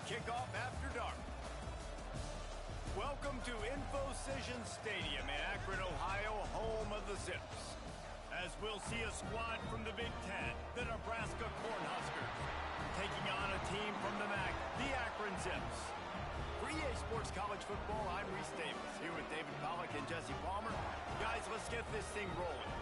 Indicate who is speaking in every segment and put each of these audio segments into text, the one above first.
Speaker 1: kickoff after dark. Welcome to InfoCision Stadium in Akron, Ohio, home of the Zips. As we'll see a squad from the Big Ten, the Nebraska Cornhuskers, taking on a team from the MAC, the Akron Zips. For EA Sports College Football, I'm Reese Davis, here with David Pollack and Jesse Palmer. Guys, let's get this thing rolling.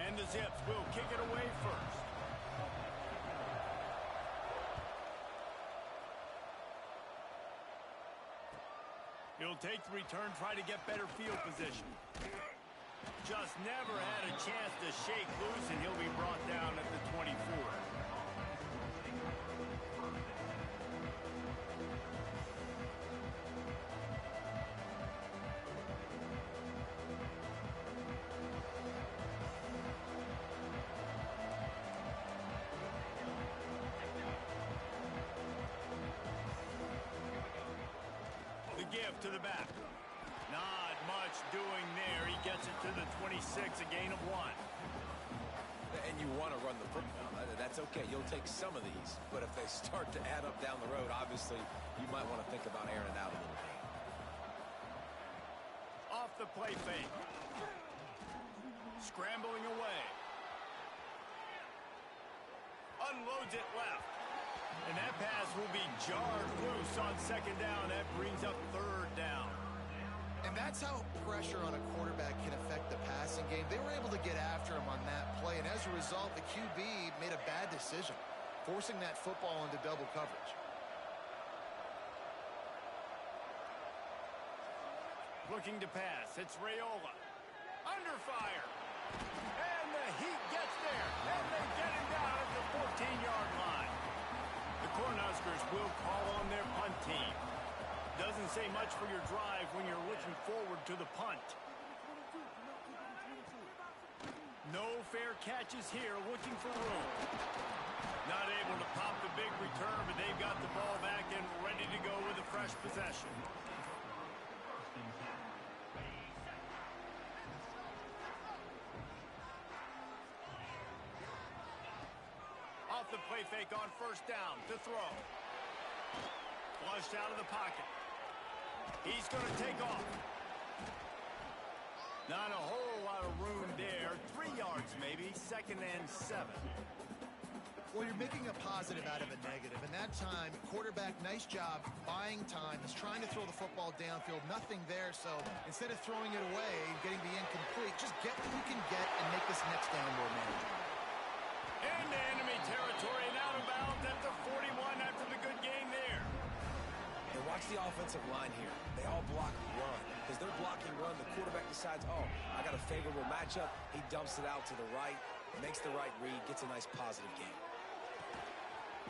Speaker 1: And the Zips will kick it away first. He'll take the return, try to get better field position. Just never had a chance to shake loose, and he'll be brought down at the 24. Give to the back. Not much doing there. He gets it to the 26, a gain of 1.
Speaker 2: And you want to run the football. That's okay. You'll take some of these. But if they start to add up down the road, obviously, you might want to think about airing it out a little bit.
Speaker 1: Off the play fake. Scrambling away. Unloads it left. And that pass will be jarred loose on second down. That brings up third down.
Speaker 3: And that's how pressure on a quarterback can affect the passing game. They were able to get after him on that play, and as a result, the QB made a bad decision, forcing that football into double coverage.
Speaker 1: Looking to pass. It's Raiola. Under fire. And the heat gets there. And they get him down at the 14-yard line. The Cornhuskers will call on their punt team. Doesn't say much for your drive when you're looking forward to the punt. No fair catches here, looking for room. Not able to pop the big return, but they've got the ball back and ready to go with a fresh possession. Off the play fake on first down to throw. Flushed out of the pocket. He's going to take off. Not a whole lot of room there. 3 yards maybe, 2nd and 7.
Speaker 3: Well, you're making a positive out of a negative. And that time, quarterback, nice job buying time. He's trying to throw the football downfield. Nothing there, so instead of throwing it away and getting the incomplete, just get what you can get and make this next down more manageable.
Speaker 1: Into enemy territory and out of bounds at the 41 after the good game there.
Speaker 2: And watch the offensive line here. They all block run. Because they're blocking run, the quarterback decides, oh, I got a favorable matchup. He dumps it out to the right, makes the right read, gets a nice positive game.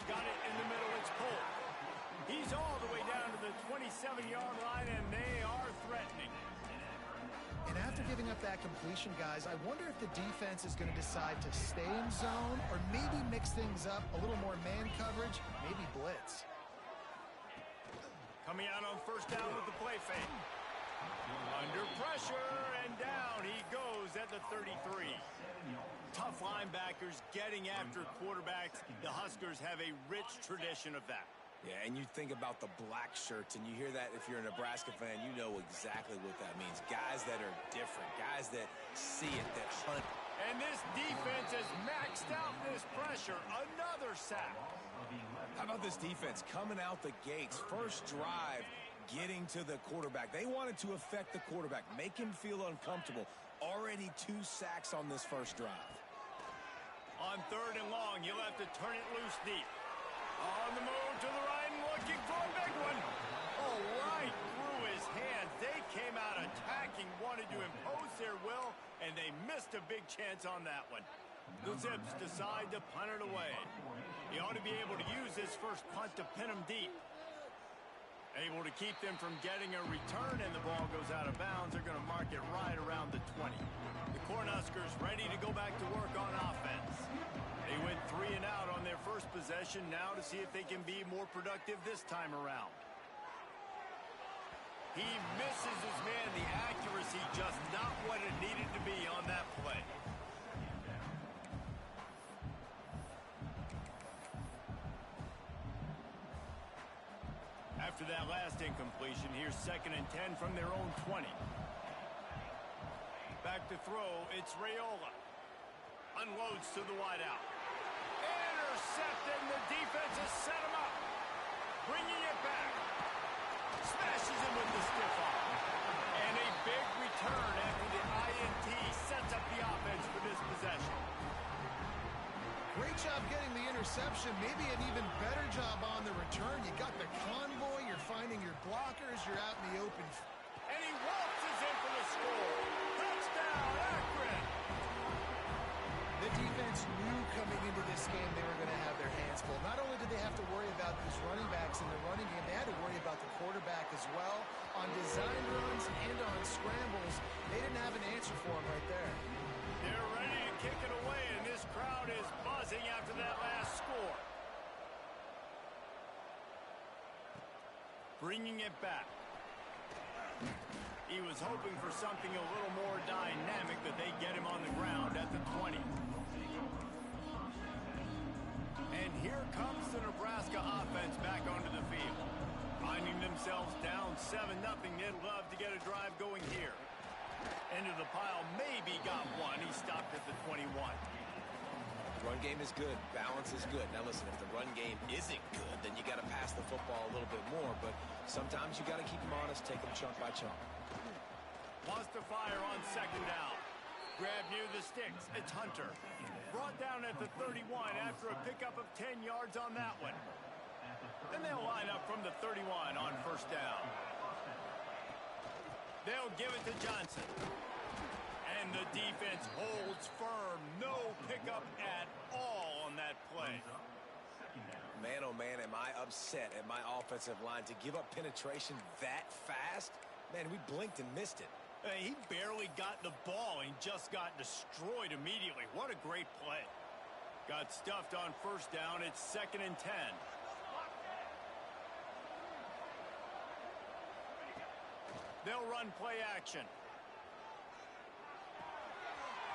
Speaker 1: Got it in the middle. It's Cole. He's all the way down to the 27-yard line, and they are threatening.
Speaker 3: And after giving up that completion, guys, I wonder if the defense is going to decide to stay in zone or maybe mix things up, a little more man coverage, maybe blitz.
Speaker 1: Coming out on first down with the play fake. Under pressure, and down he goes at the 33. Tough linebackers getting after quarterbacks. The Huskers have a rich tradition of that.
Speaker 2: Yeah, and you think about the black shirts, and you hear that if you're a Nebraska fan, you know exactly what that means. Guys that are different, guys that see it, that hunt.
Speaker 1: And this defense has maxed out this pressure. Another sack.
Speaker 2: How about this defense coming out the gates, first drive, getting to the quarterback. They wanted to affect the quarterback, make him feel uncomfortable. Already 2 sacks on this first drive.
Speaker 1: On 3rd and long, you'll have to turn it loose deep. On the move to the right and looking for a big one. Oh, right through his hands. They came out attacking, wanted to impose their will, and they missed a big chance on that one. The Zips decide to punt it away. He ought to be able to use his first punt to pin them deep. Able to keep them from getting a return, and the ball goes out of bounds. They're going to mark it right around the 20. The Cornhuskers ready to go back to work on offense. They went 3 and out on their first possession, now to see if they can be more productive this time around. He misses his man. The accuracy just not what it needed to be on that play. After that last incompletion, here's 2nd and 10 from their own 20. Back to throw, it's Raiola. Unloads to the wideout. Intercepted, and the defense has set him up. Bringing it back. Smashes him with the stiff arm. And a big return after the INT sets up the offense for this possession.
Speaker 3: Great job getting the interception. Maybe an even better job on the return. You got the convoy. You're finding your blockers. You're out in the open.
Speaker 1: And he waltzes in for the score. Touchdown, Akron.
Speaker 3: The defense knew coming into this game they were going to have their hands full. Not only did they have to worry about these running backs in the running game, they had to worry about the quarterback as well. On design runs and on scrambles, they didn't have an answer for him right there.
Speaker 1: They're ready to kick it away, and this crowd is buzzing after that last score. Bringing it back. He was hoping for something a little more dynamic, but they get him on the ground at the 20. And here comes the Nebraska offense back onto the field. Finding themselves down 7-0, they'd love to get a drive going here. Into the pile, maybe got one. He stopped at the 21.
Speaker 2: The run game is good. Balance is good. Now listen, if the run game isn't good, then you got to pass the football a little bit more. But sometimes you got to keep them honest, take them chunk by chunk.
Speaker 1: Wants to fire on 2nd down. Grab near the sticks. It's Hunter. Brought down at the 31 after a pickup of 10 yards on that one. Then they'll line up from the 31 on 1st down. They'll give it to Johnson. And the defense holds firm. No pickup at all on that play.
Speaker 2: Man, oh man, am I upset at my offensive line to give up penetration that fast? Man, we blinked and missed it.
Speaker 1: He barely got the ball and just got destroyed immediately. What a great play. Got stuffed on 1st down. It's 2nd and 10. They'll run play action.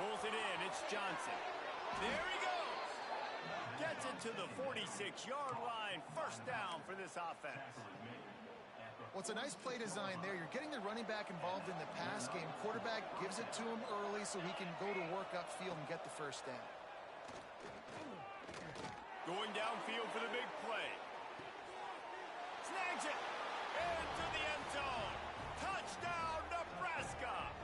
Speaker 1: Pulls it in. It's Johnson. There he goes. Gets it to the 46-yard line. 1st down for this offense.
Speaker 3: Well, it's a nice play design there. You're getting the running back involved in the pass game. Quarterback gives it to him early so he can go to work upfield and get the 1st down.
Speaker 1: Going downfield for the big play. Snags it. Into the end zone. Touchdown, Nebraska.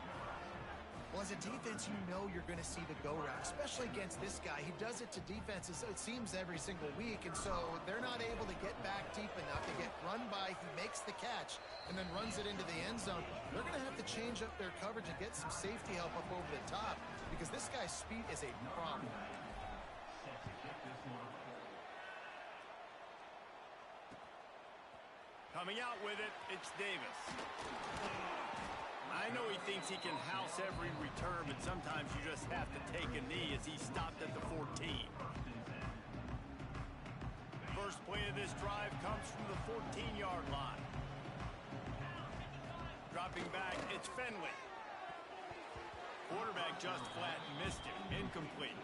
Speaker 3: Well, as a defense, you know you're going to see the go route, especially against this guy. He does it to defenses, it seems, every single week, and so they're not able to get back deep enough. They get run by, he makes the catch, and then runs it into the end zone. They're going to have to change up their coverage and get some safety help up over the top because this guy's speed is a problem.
Speaker 1: Coming out with it, it's Davis. I know he thinks he can house every return, but sometimes you just have to take a knee as he stopped at the 14. First play of this drive comes from the 14-yard line. Dropping back, it's Fenley. Quarterback just flat missed it. Incomplete.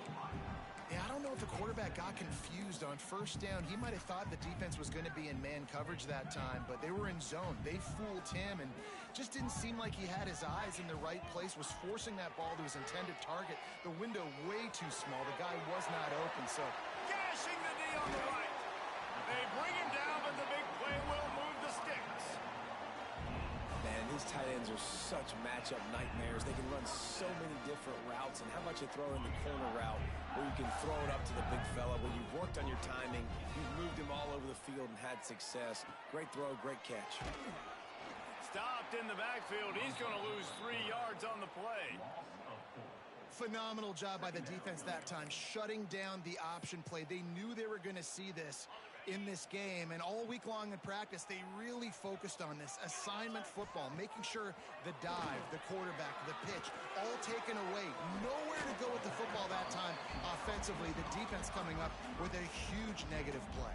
Speaker 3: Yeah, I don't know if the quarterback got confused on 1st down. He might have thought the defense was going to be in man coverage that time, but they were in zone. They fooled him and just didn't seem like he had his eyes in the right place, was forcing that ball to his intended target. The window way too small. The guy was not open, so.
Speaker 1: Gashing the knee on the right. They bring him down, but the big play will move the sticks.
Speaker 2: Man, these tight ends are such matchup nightmares. They can run so many different routes, and how about you throw in the corner route where you can throw it up to the big fella, where you've worked on your timing, you've moved him all over the field and had success. Great throw, great catch.
Speaker 1: Stopped in the backfield. He's going to lose 3 yards on the play.
Speaker 3: Phenomenal job by the defense that time, shutting down the option play. They knew they were going to see this. in this game. And all week long in practice, they really focused on this assignment football, making sure the dive, the quarterback, the pitch, all taken away. Nowhere to go with the football that time offensively. The defense coming up with a huge negative play.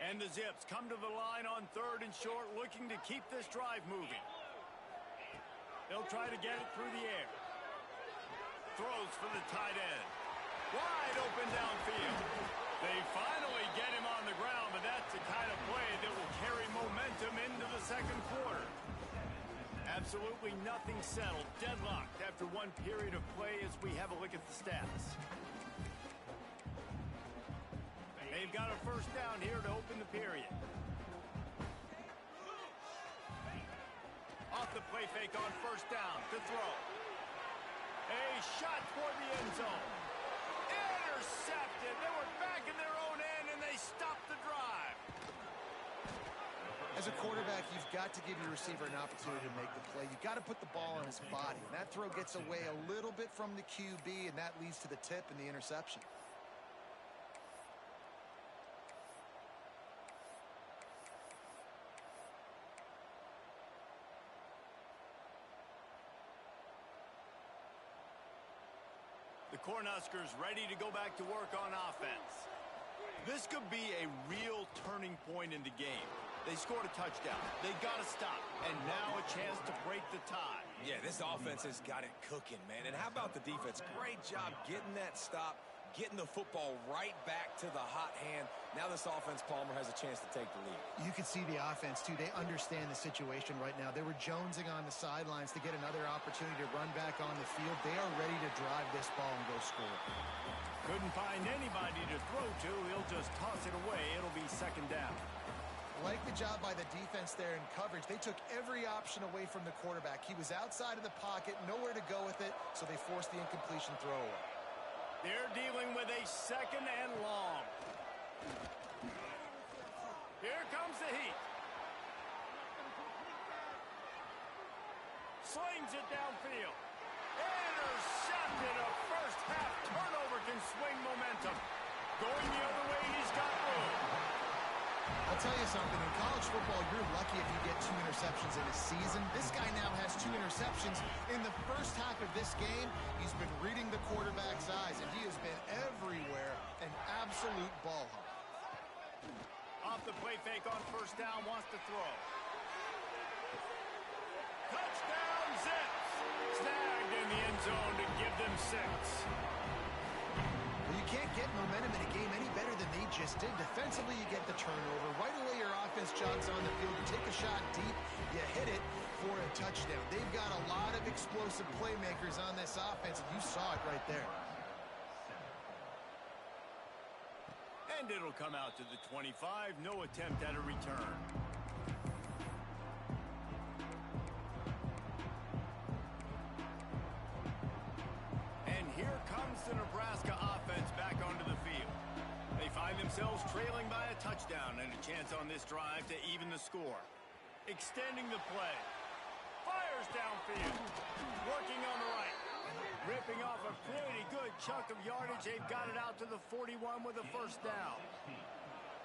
Speaker 1: And the Zips come to the line on 3rd and short, looking to keep this drive moving. They'll try to get it through the air. Throws for the tight end. Wide open downfield. They finally get him on the ground, but that's the kind of play that will carry momentum into the second quarter. Absolutely nothing settled. Deadlocked after one period of play as we have a look at the stats. They've got a first down here to open the period. Off the play fake on first down to throw. A shot toward the end zone. Intercepted. They were back in their own end, and they stopped the drive.
Speaker 3: As a quarterback, you've got to give your receiver an opportunity to make the play. You've got to put the ball on his body. And that throw gets away a little bit from the QB, and that leads to the tip and the interception.
Speaker 1: The Cornhuskers ready to go back to work on offense. This could be a real turning point in the game. They scored a touchdown. They got to stop. And now a chance to break the tie.
Speaker 2: Yeah, this offense has got it cooking, man. And how about the defense? Great job getting that stop, getting the football right back to the hot hand. Now this offense, Palmer, has a chance to take the lead.
Speaker 3: You can see the offense, too. They understand the situation right now. They were jonesing on the sidelines to get another opportunity to run back on the field. They are ready to drive this ball and go score.
Speaker 1: Couldn't find anybody to throw to. He'll just toss it away. It'll be second down.
Speaker 3: Like the job by the defense there in coverage. They took every option away from the quarterback. He was outside of the pocket, nowhere to go with it, so they forced the incompletion throw away.
Speaker 1: They're dealing with a second and long. Here comes the heat. Slings it downfield. Intercepted. A first half turnover can swing momentum. Going the other way, he's got room.
Speaker 3: I'll tell you something, in college football, you're lucky if you get 2 interceptions in a season. This guy now has 2 interceptions. In the first half of this game, he's been reading the quarterback's eyes, and he has been everywhere, an absolute ball hawk.
Speaker 1: Off the play fake on first down, wants to throw. Touchdown, Zips! Snagged in the end zone to give them 6.
Speaker 3: Well, you can't get momentum in a game any better than they just did. Defensively, you get the turnover. Right away, your offense jogs on the field. You take a shot deep, you hit it for a touchdown. They've got a lot of explosive playmakers on this offense, and you saw it right there.
Speaker 1: And it'll come out to the 25. No attempt at a return. And here comes the Nebraska offense back onto the field. They find themselves trailing by a touchdown and a chance on this drive to even the score. Extending the play. Fires downfield. Working on the right. Ripping off a pretty good chunk of yardage. They've got it out to the 41 with a first down.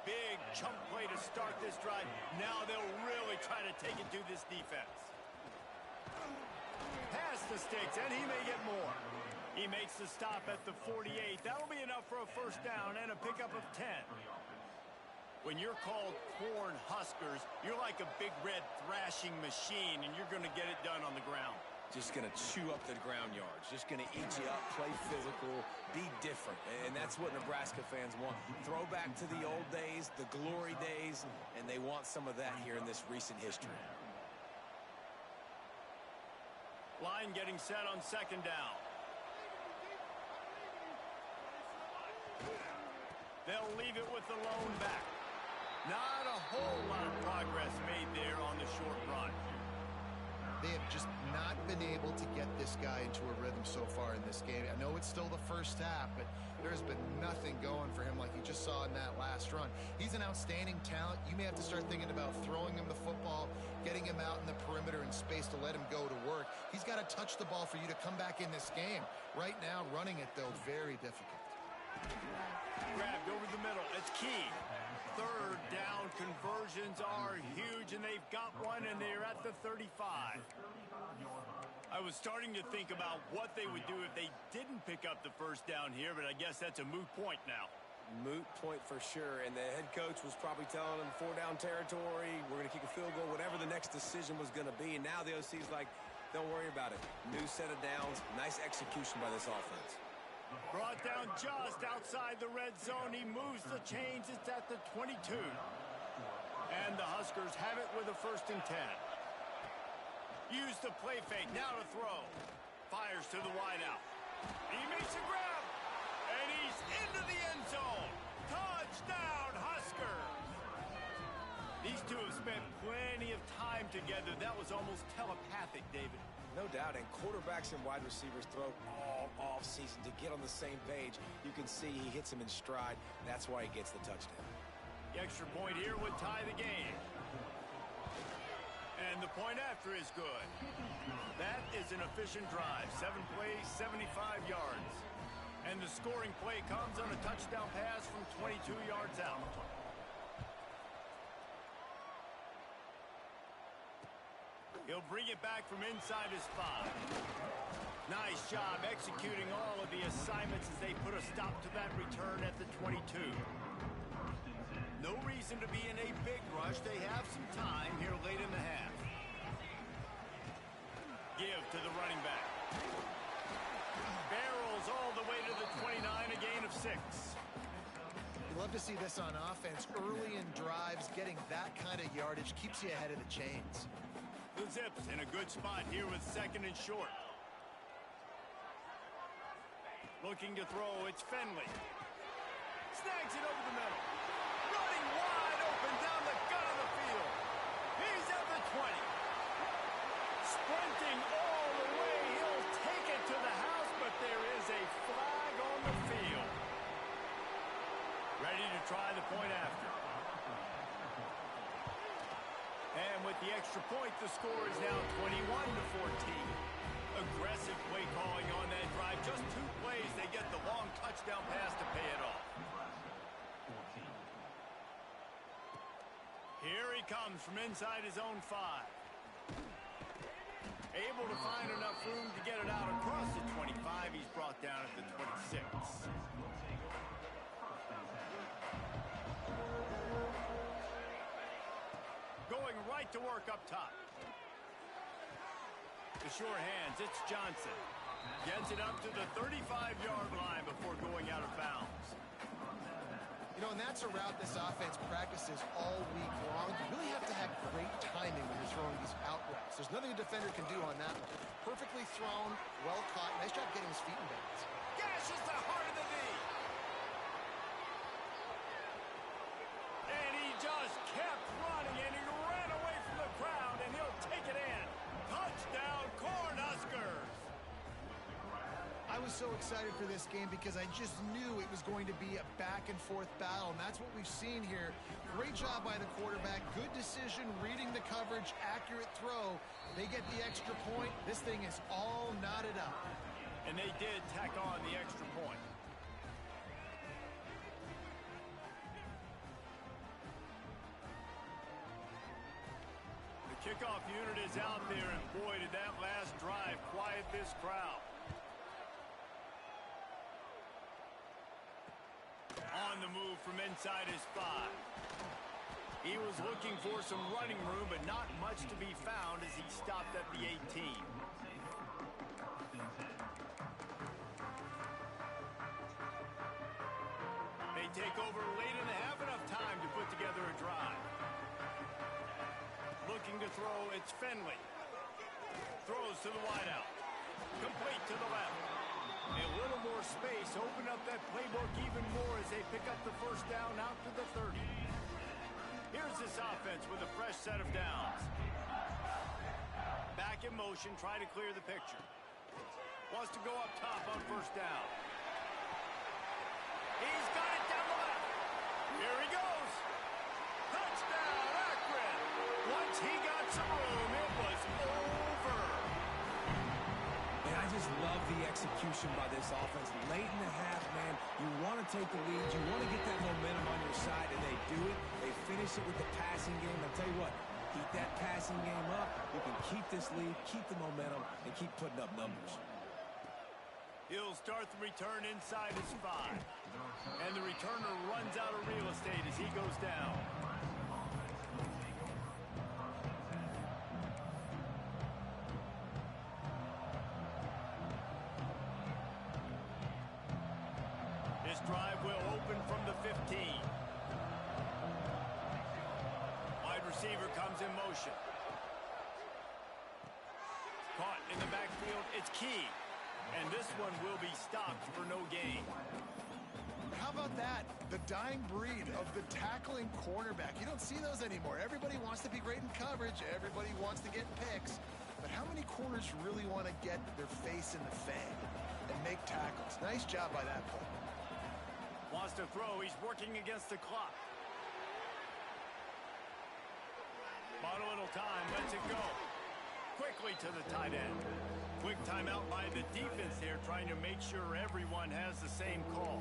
Speaker 1: Big chunk play to start this drive. Now they'll really try to take it to this defense. Pass the sticks, and he may get more. He makes the stop at the 48. That'll be enough for a first down and a pickup of 10. When you're called Cornhuskers, you're like a big red thrashing machine, and you're going to get it done on the ground.
Speaker 2: Just going to chew up the ground yards. Just going to eat you up, play physical, be different. And that's what Nebraska fans want. Throw back to the old days, the glory days, and they want some of that here in this recent history.
Speaker 1: Line getting set on second down. They'll leave it with the lone back. Not a whole lot of progress made there on the short run.
Speaker 3: They have just not been able to get this guy into a rhythm so far in this game. I know it's still the first half, but there's been nothing going for him like you just saw in that last run. He's he's an outstanding talent. You may have to start thinking about throwing him the football, getting him out in the perimeter in space to let him go to work. He's got to touch the ball for you to come back in this game. Right now, running it, though, very difficult.
Speaker 1: Grabbed over the middle. It's key. Third down conversions are huge, and they've got one, and they're at the 35. I was starting to think about what they would do if they didn't pick up the first down here, but I guess that's a moot point now.
Speaker 2: Moot point for sure, and the head coach was probably telling them 4-down territory, we're going to kick a field goal, whatever the next decision was going to be, and now the OC's like, don't worry about it. New set of downs, nice execution by this offense.
Speaker 1: Brought down just outside the red zone. He moves the chains. It's at the 22. And the Huskers have it with a 1st and 10. Use the play fake. Now to throw. Fires to the wideout. He makes a grab. And he's into the end zone. Touchdown, Huskers. These two have spent plenty of time together. That was almost telepathic, David.
Speaker 2: No doubt, and quarterbacks and wide receivers throw all off-season to get on the same page. You can see he hits him in stride. That's why he gets the touchdown.
Speaker 1: The extra point here would tie the game. And the point after is good. That is an efficient drive. 7 plays, 75 yards. And the scoring play comes on a touchdown pass from 22 yards out. He'll bring it back from inside his 5. Nice job executing all of the assignments as they put a stop to that return at the 22. No reason to be in a big rush. They have some time here late in the half. Give to the running back. Barrels all the way to the 29, a gain of 6.
Speaker 3: You love to see this on offense. Early in drives, getting that kind of yardage keeps you ahead of the chains.
Speaker 1: The Zips in a good spot here with 2nd and short. Looking to throw, it's Finley. Snags it over the middle. Running wide open down the gut of the field. He's at the 20. Sprinting all the way. He'll take it to the house, but there is a flag on the field. Ready to try the point after. And with the extra point, the score is now 21-14. Aggressive play calling on that drive. Just 2 plays, they get the long touchdown pass to pay it off. Here he comes from inside his own 5. Able to find enough room to get it out across the 25. He's brought down at the 26. Going right to work up top. The sure hands, it's Johnson. Gets it up to the 35-yard line before going out of bounds.
Speaker 3: You know, and that's a route this offense practices all week long. You really have to have great timing when you're throwing these out routes. There's nothing a defender can do on that one. Perfectly thrown, well caught. Nice job getting his feet in bounds.
Speaker 1: Gashes the heart of the knee. And he just kept running, and he ran away from the crowd, and he'll take it in. Touchdown, Cornhuskers.
Speaker 3: I was so excited for this game because I just knew it was going to be a back-and-forth battle, and that's what we've seen here. Great job by the quarterback. Good decision, reading the coverage, accurate throw. They get the extra point. This thing is all knotted up.
Speaker 1: And they did tack on the extra point. The kickoff unit is out there, and boy, did that last drive quiet this crowd. On the move from inside his 5. He was looking for some running room, but not much to be found as he stopped at the 18. They take over late in the half, enough time to put together a drive. Looking to throw, it's Finley. Throws to the wideout. Complete to the left. A little more space, open up that playbook even more as they pick up the first down out to the 30. Here's this offense with a fresh set of downs. Back in motion, try to clear the picture. Wants to go up top on first down. He's got it down the left. Here he goes. He got some room. It was over.
Speaker 2: And I just love the execution by this offense. Late in the half, man, you want to take the lead. You want to get that momentum on your side, and they do it. They finish it with the passing game. I'll tell you what, keep that passing game up. You can keep this lead, keep the momentum, and keep putting up numbers.
Speaker 1: He'll start the return inside his 5. And the returner runs out of real estate as he goes down. This drive will open from the 15. Wide receiver comes in motion. Caught in the backfield. It's Key. And this one will be stopped for no gain.
Speaker 3: How about that? The dying breed of the tackling cornerback. You don't see those anymore. Everybody wants to be great in coverage. Everybody wants to get picks. But how many corners really want to get their face in the fang and make tackles? Nice job by that play.
Speaker 1: Wants to throw. He's working against the clock. Bought a little time. Lets it go. Quickly to the tight end. Quick timeout by the defense there, trying to make sure everyone has the same call.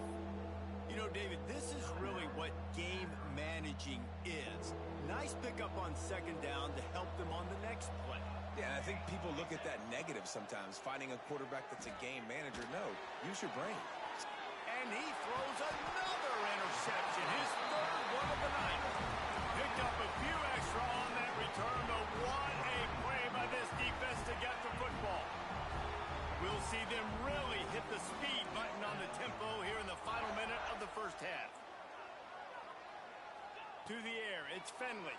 Speaker 1: You know, David, this is really what game managing is. Nice pickup on second down to help them on the next play.
Speaker 2: Yeah, I think people look at that negative sometimes, finding a quarterback that's a game manager. No, use your brain.
Speaker 1: And he throws another interception, his third one of the night. Picked up a few extra on that return, but what a play by this defense to get the football. We'll see them really hit the speed button on the tempo here in the final minute of the first half. To the air, it's Finley.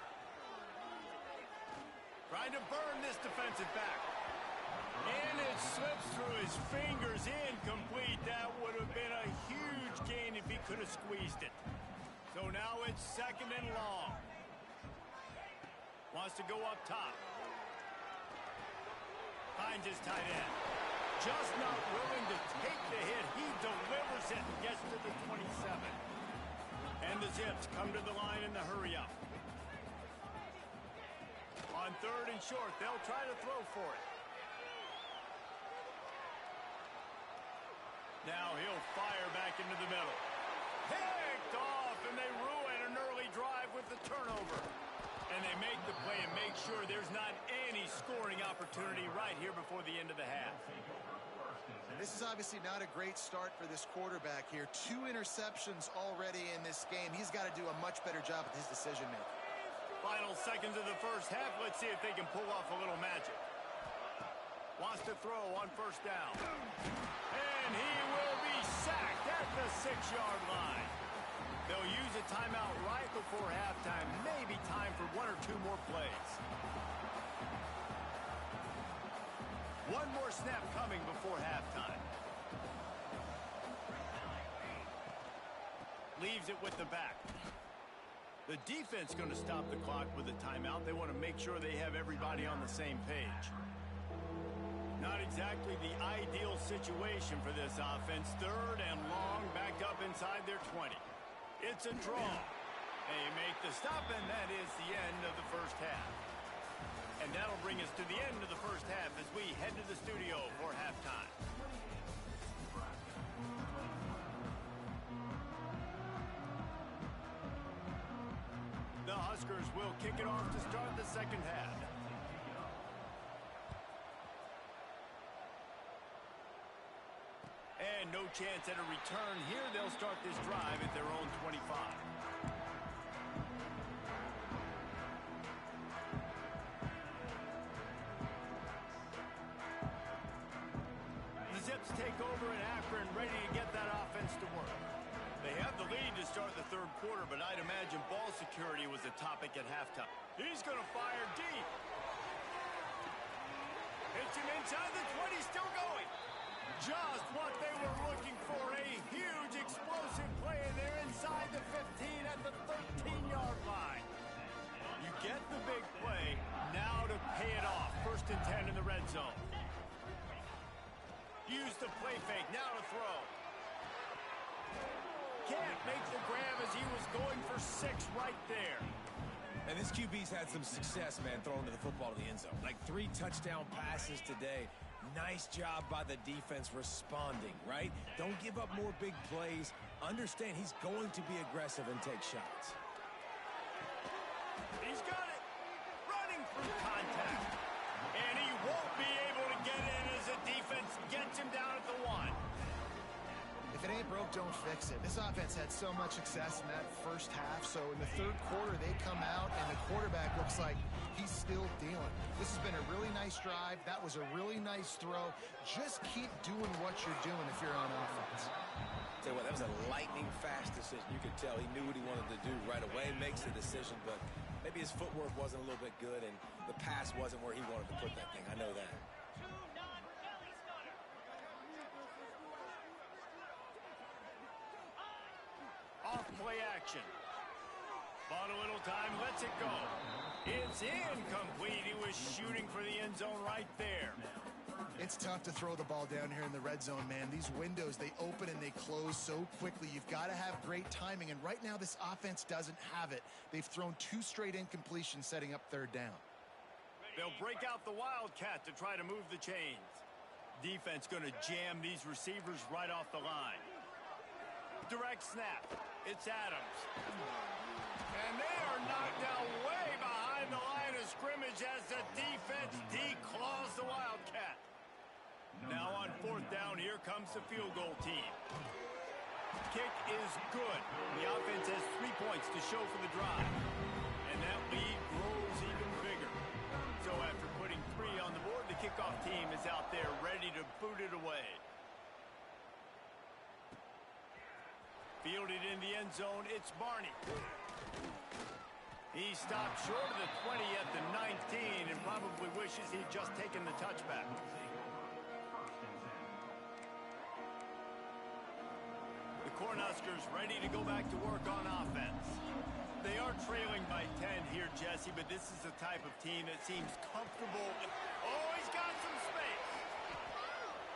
Speaker 1: Trying to burn this defensive back. And it slips through his fingers, incomplete. That would have been a huge gain if he could have squeezed it. So now it's second and long. Wants to go up top. Finds his tight end. Just not willing to take the hit. He delivers it and gets to the 27. And the Zips come to the line in the hurry-up. On third and short, they'll try to throw for it. Now he'll fire back into the middle. Picked off, and they ruin an early drive with the turnover. And they make the play and make sure there's not any scoring opportunity right here before the end of the half.
Speaker 3: This is obviously not a great start for this quarterback here. 2 interceptions already in this game. He's got to do a much better job with his decision-making.
Speaker 1: Final seconds of the first half. Let's see if they can pull off a little magic. Wants to throw on first down. And he will be sacked at the 6-yard line. They'll use a timeout right before halftime. Maybe time for 1 or 2 more plays. One more snap coming before halftime. Leaves it with the back. The defense going to stop the clock with a timeout. They want to make sure they have everybody on the same page. Not exactly the ideal situation for this offense. Third and long, backed up inside their 20. It's a draw. They make the stop, and that is the end of the first half. And that'll bring us to the end of the first half as we head to the studio for halftime. The Huskers will kick it off to start the second half. And no chance at a return here. They'll start this drive at their own 25. The Zips take over in Akron, ready to get that offense to work. They have the lead to start the third quarter, but I'd imagine ball security was a topic at halftime. He's going to fire deep. Hits him inside the 20, still going. Just what they were looking for, a huge explosive play, and they're inside the 15 at the 13-yard line. You get the big play, now to pay it off. First and 10 in the red zone. Use the play fake, now to throw. Can't make the grab as he was going for 6 right there.
Speaker 2: And this QB's had some success, man, throwing to the football to the end zone. Like 3 touchdown passes today. Nice job by the defense responding, right? Don't give up more big plays. Understand he's going to be aggressive and take shots.
Speaker 1: He's got it. Running through contact. And he won't be able to get in as the defense gets him down at the 1.
Speaker 3: If it ain't broke, don't fix it. This offense had so much success in that first half, so in the third quarter, they come out, and the quarterback looks like he's still dealing. This has been a really nice drive. That was a really nice throw. Just keep doing what you're doing if you're on offense.
Speaker 2: Tell you what, that was a lightning-fast decision. You could tell he knew what he wanted to do right away, makes the decision, but maybe his footwork wasn't a little bit good, and the pass wasn't where he wanted to put that thing. I know that.
Speaker 1: Off play action. Bought a little time, lets it go. It's incomplete. He was shooting for the end zone right there.
Speaker 3: It's tough to throw the ball down here in the red zone, man. These windows, they open and they close so quickly. You've got to have great timing, and right now this offense doesn't have it. They've thrown 2 straight incompletions setting up third down.
Speaker 1: They'll break out the Wildcat to try to move the chains. Defense going to jam these receivers right off the line. Direct snap. It's Adams. And they are knocked down way behind the line of scrimmage as the defense declaws the Wildcat. Now on 4th down, here comes the field goal team. Kick is good. The offense has 3 points to show for the drive. And that lead grows even bigger. So after putting 3 on the board, the kickoff team is out there ready to boot it away. Fielded in the end zone, it's Barney. He stopped short of the 20 at the 19 and probably wishes he'd just taken the touchback. The Cornhuskers ready to go back to work on offense. They are trailing by 10 here, Jesse, but this is the type of team that seems comfortable. Oh, he's got some space.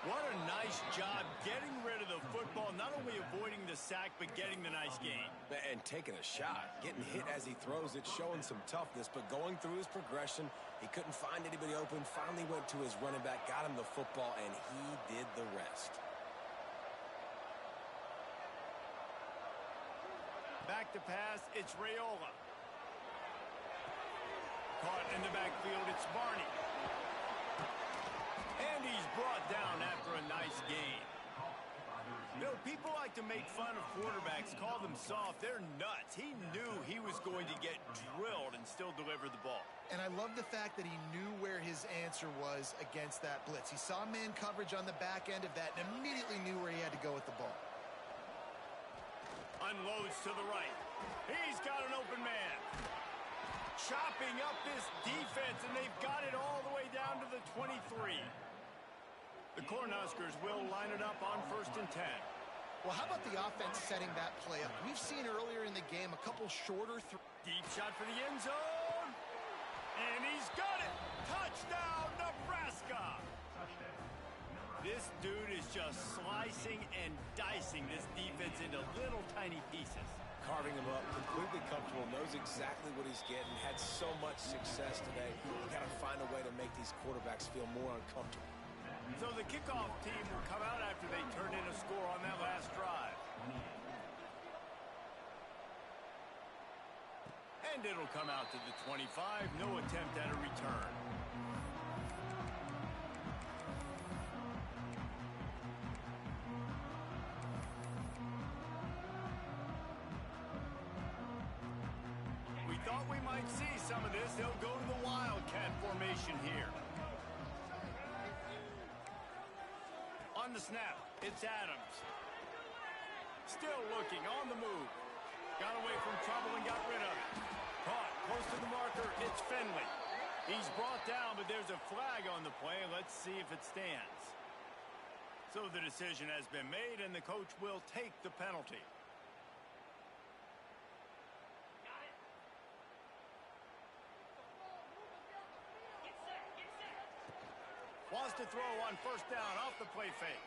Speaker 1: What a nice job getting rid of the football, not only avoiding the sack, but getting the nice gain.
Speaker 2: And taking a shot. Getting hit as he throws it, showing some toughness, but going through his progression, he couldn't find anybody open, finally went to his running back, got him the football, and he did the rest.
Speaker 1: Back to pass, it's Raiola. Caught in the backfield, it's Barney. And he's brought down after a nice gain. You know, people like to make fun of quarterbacks, call them soft. They're nuts. He knew he was going to get drilled and still deliver the ball.
Speaker 3: And I love the fact that he knew where his answer was against that blitz. He saw man coverage on the back end of that and immediately knew where he had to go with the ball.
Speaker 1: Unloads to the right. He's got an open man. Chopping up this defense, and they've got it all the way down to the 23. The Cornhuskers will line it up on 1st and 10.
Speaker 3: Well, how about the offense setting that play up? We've seen earlier in the game a couple shorter
Speaker 1: deep shot for the end zone. And he's got it. Touchdown, Nebraska. This dude is just slicing and dicing this defense into little tiny pieces.
Speaker 2: Carving him up, completely comfortable, knows exactly what he's getting, had so much success today. You got to find a way to make these quarterbacks feel more uncomfortable.
Speaker 1: So the kickoff team will come out after they turn in a score on that last drive. And it'll come out to the 25. No attempt at a return. We thought we might see some of this. They'll go to the Wildcat formation here. On the snap, it's Adams. Still looking, on the move. Got away from trouble and got rid of it. Caught, close to the marker, it's Finley. He's brought down, but there's a flag on the play. Let's see if it stands. So the decision has been made, and the coach will take the penalty. Wants to throw on 1st down off the play fake.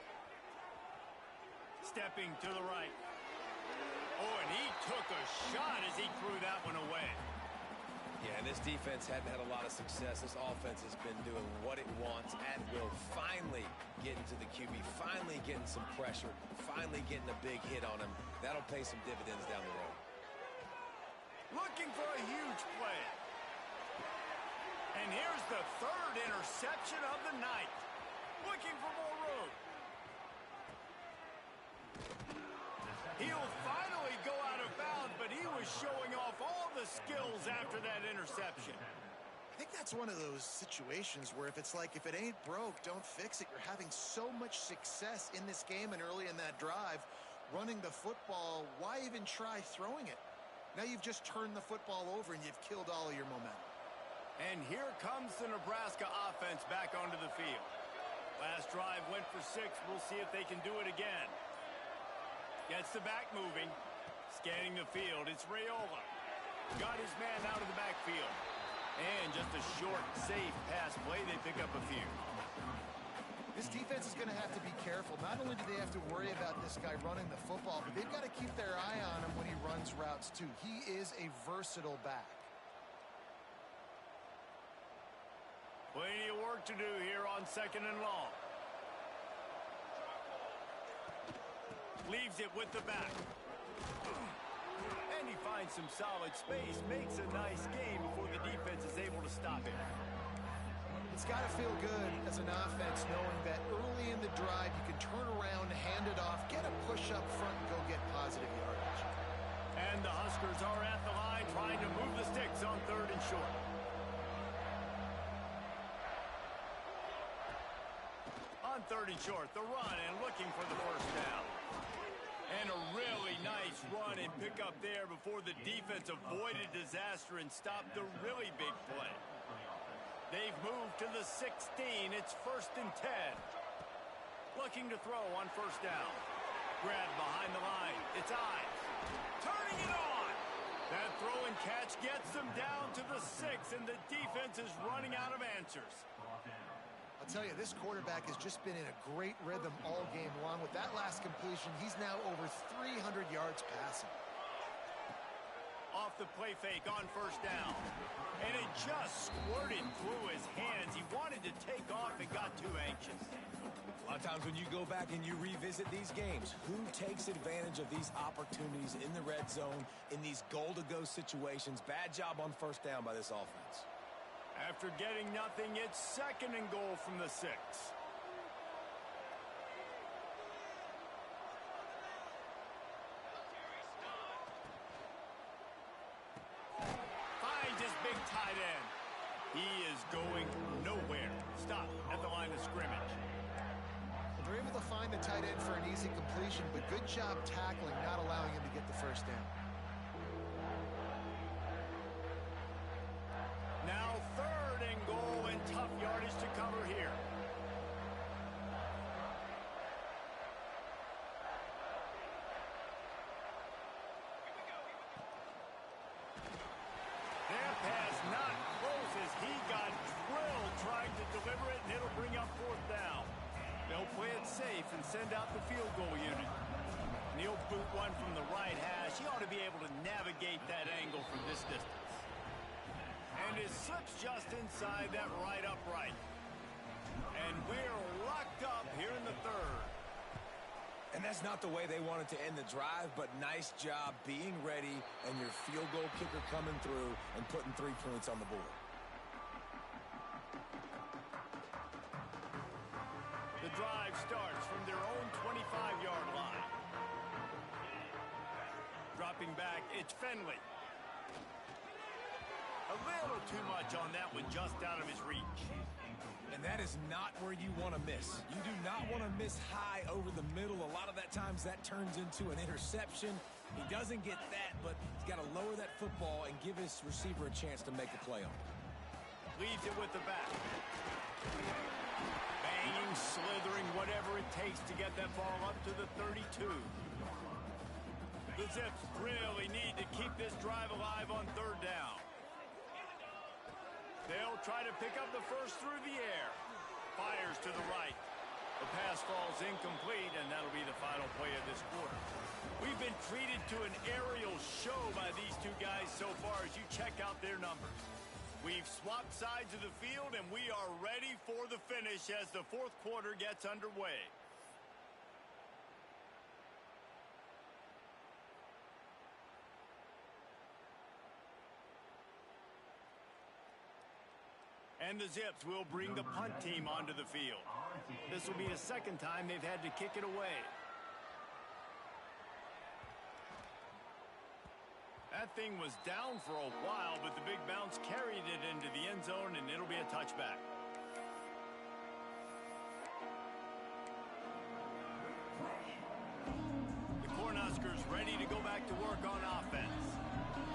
Speaker 1: Stepping to the right. Oh, and he took a shot as he threw that one away.
Speaker 2: And this defense hadn't had a lot of success. This offense has been doing what it wants at will. Finally getting to the QB, finally getting some pressure, finally getting a big hit on him. That'll pay some dividends down the road.
Speaker 1: Looking for a huge play. And here's the third interception of the night. Looking for more room. He'll finally go out of bounds, but he was showing off all the skills after that interception.
Speaker 3: I think that's one of those situations where if it ain't broke, don't fix it. You're having so much success in this game and early in that drive, running the football. Why even try throwing it? Now you've just turned the football over and you've killed all of your momentum.
Speaker 1: And here comes the Nebraska offense back onto the field. Last drive went for 6. We'll see if they can do it again. Gets the back moving. Scanning the field. It's Raiola. Got his man out of the backfield. And just a short, safe pass play. They pick up a few.
Speaker 3: This defense is going to have to be careful. Not only do they have to worry about this guy running the football, but they've got to keep their eye on him when he runs routes too. He is a versatile back.
Speaker 1: Plenty of work to do here on 2nd and long. Leaves it with the back. And he finds some solid space. Makes a nice game before the defense is able to stop him.
Speaker 3: It's got to feel good as an offense knowing that early in the drive you can turn around, hand it off, get a push up front, and go get positive yardage.
Speaker 1: And the Huskers are at the line trying to move the sticks on 3rd and short. On 3rd and short, the run and looking for the first down. And a really nice run and pick up there before the defense avoided disaster and stopped the really big play. They've moved to the 16. It's 1st and 10. Looking to throw on 1st down. Grab behind the line. It's Ives. Turning it on. That throw and catch gets them down to the 6, and the defense is running out of answers.
Speaker 3: I'll tell you, this quarterback has just been in a great rhythm all game long. With that last completion, he's now over 300 yards passing.
Speaker 1: Off the play fake on 1st down. And it just squirted through his hands. He wanted to take off and got too anxious.
Speaker 2: A lot of times when you go back and you revisit these games, who takes advantage of these opportunities in the red zone, in these goal-to-go situations? Bad job on 1st down by this offense.
Speaker 1: After getting nothing, it's 2nd and goal from the 6. Finds his big tight end. He is going nowhere. Stop at the line of scrimmage.
Speaker 3: They're able to find the tight end for an easy completion, but good job tackling, not allowing him to get the first down.
Speaker 1: Now 3rd and goal and tough yardage to cover here. Their pass not close as he got drilled trying to deliver it, and it'll bring up 4th down. They'll play it safe and send out the field goal unit. And he'll boot one from the right hash. He ought to be able to navigate that angle from this distance. And it slips just inside that right upright. And we're locked up here in the 3rd.
Speaker 2: And that's not the way they wanted to end the drive, but nice job being ready and your field goal kicker coming through and putting 3 points on the board.
Speaker 1: The drive starts from their own 25-yard line. Dropping back, it's Finley. A little too much on that one, just out of his reach.
Speaker 2: And that is not where you want to miss. You do not want to miss high over the middle. A lot of that times that turns into an interception. He doesn't get that, but he's got to lower that football and give his receiver a chance to make a play on it.
Speaker 1: Leaves it with the back. Banging, slithering, whatever it takes to get that ball up to the 32. The Zips really need to keep this drive alive on 3rd down. They'll try to pick up the first through the air. Fires to the right. The pass falls incomplete, and that'll be the final play of this quarter. We've been treated to an aerial show by these two guys so far as you check out their numbers. We've swapped sides of the field, and we are ready for the finish as the fourth quarter gets underway. And the Zips will bring the punt team onto the field. This will be the second time they've had to kick it away. That thing was down for a while, but the big bounce carried it into the end zone, and it'll be a touchback. The Cornhuskers ready to go back to work on offense.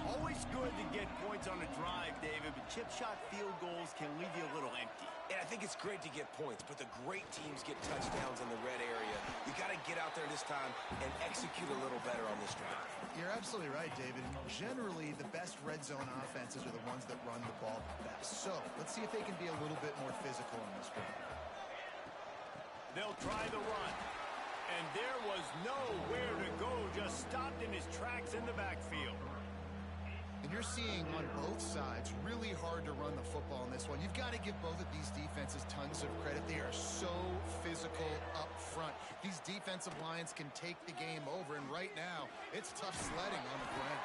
Speaker 1: Always good to get points on a drive, David, but chip shot field goals can leave you a little empty.
Speaker 2: And I think it's great to get points, but the great teams get touchdowns in the red area. You got to get out there this time and execute a little better on this drive.
Speaker 3: You're absolutely right, David. Generally, the best red zone offenses are the ones that run the ball best. So let's see if they can be a little bit more physical in this one.
Speaker 1: They'll try the run. And there was nowhere to go, just stopped in his tracks in the backfield.
Speaker 3: And you're seeing on both sides really hard to run the football in this one. You've got to give both of these defenses tons of credit. They are so physical up front. These defensive lines can take the game over, and right now, it's tough sledding on the ground.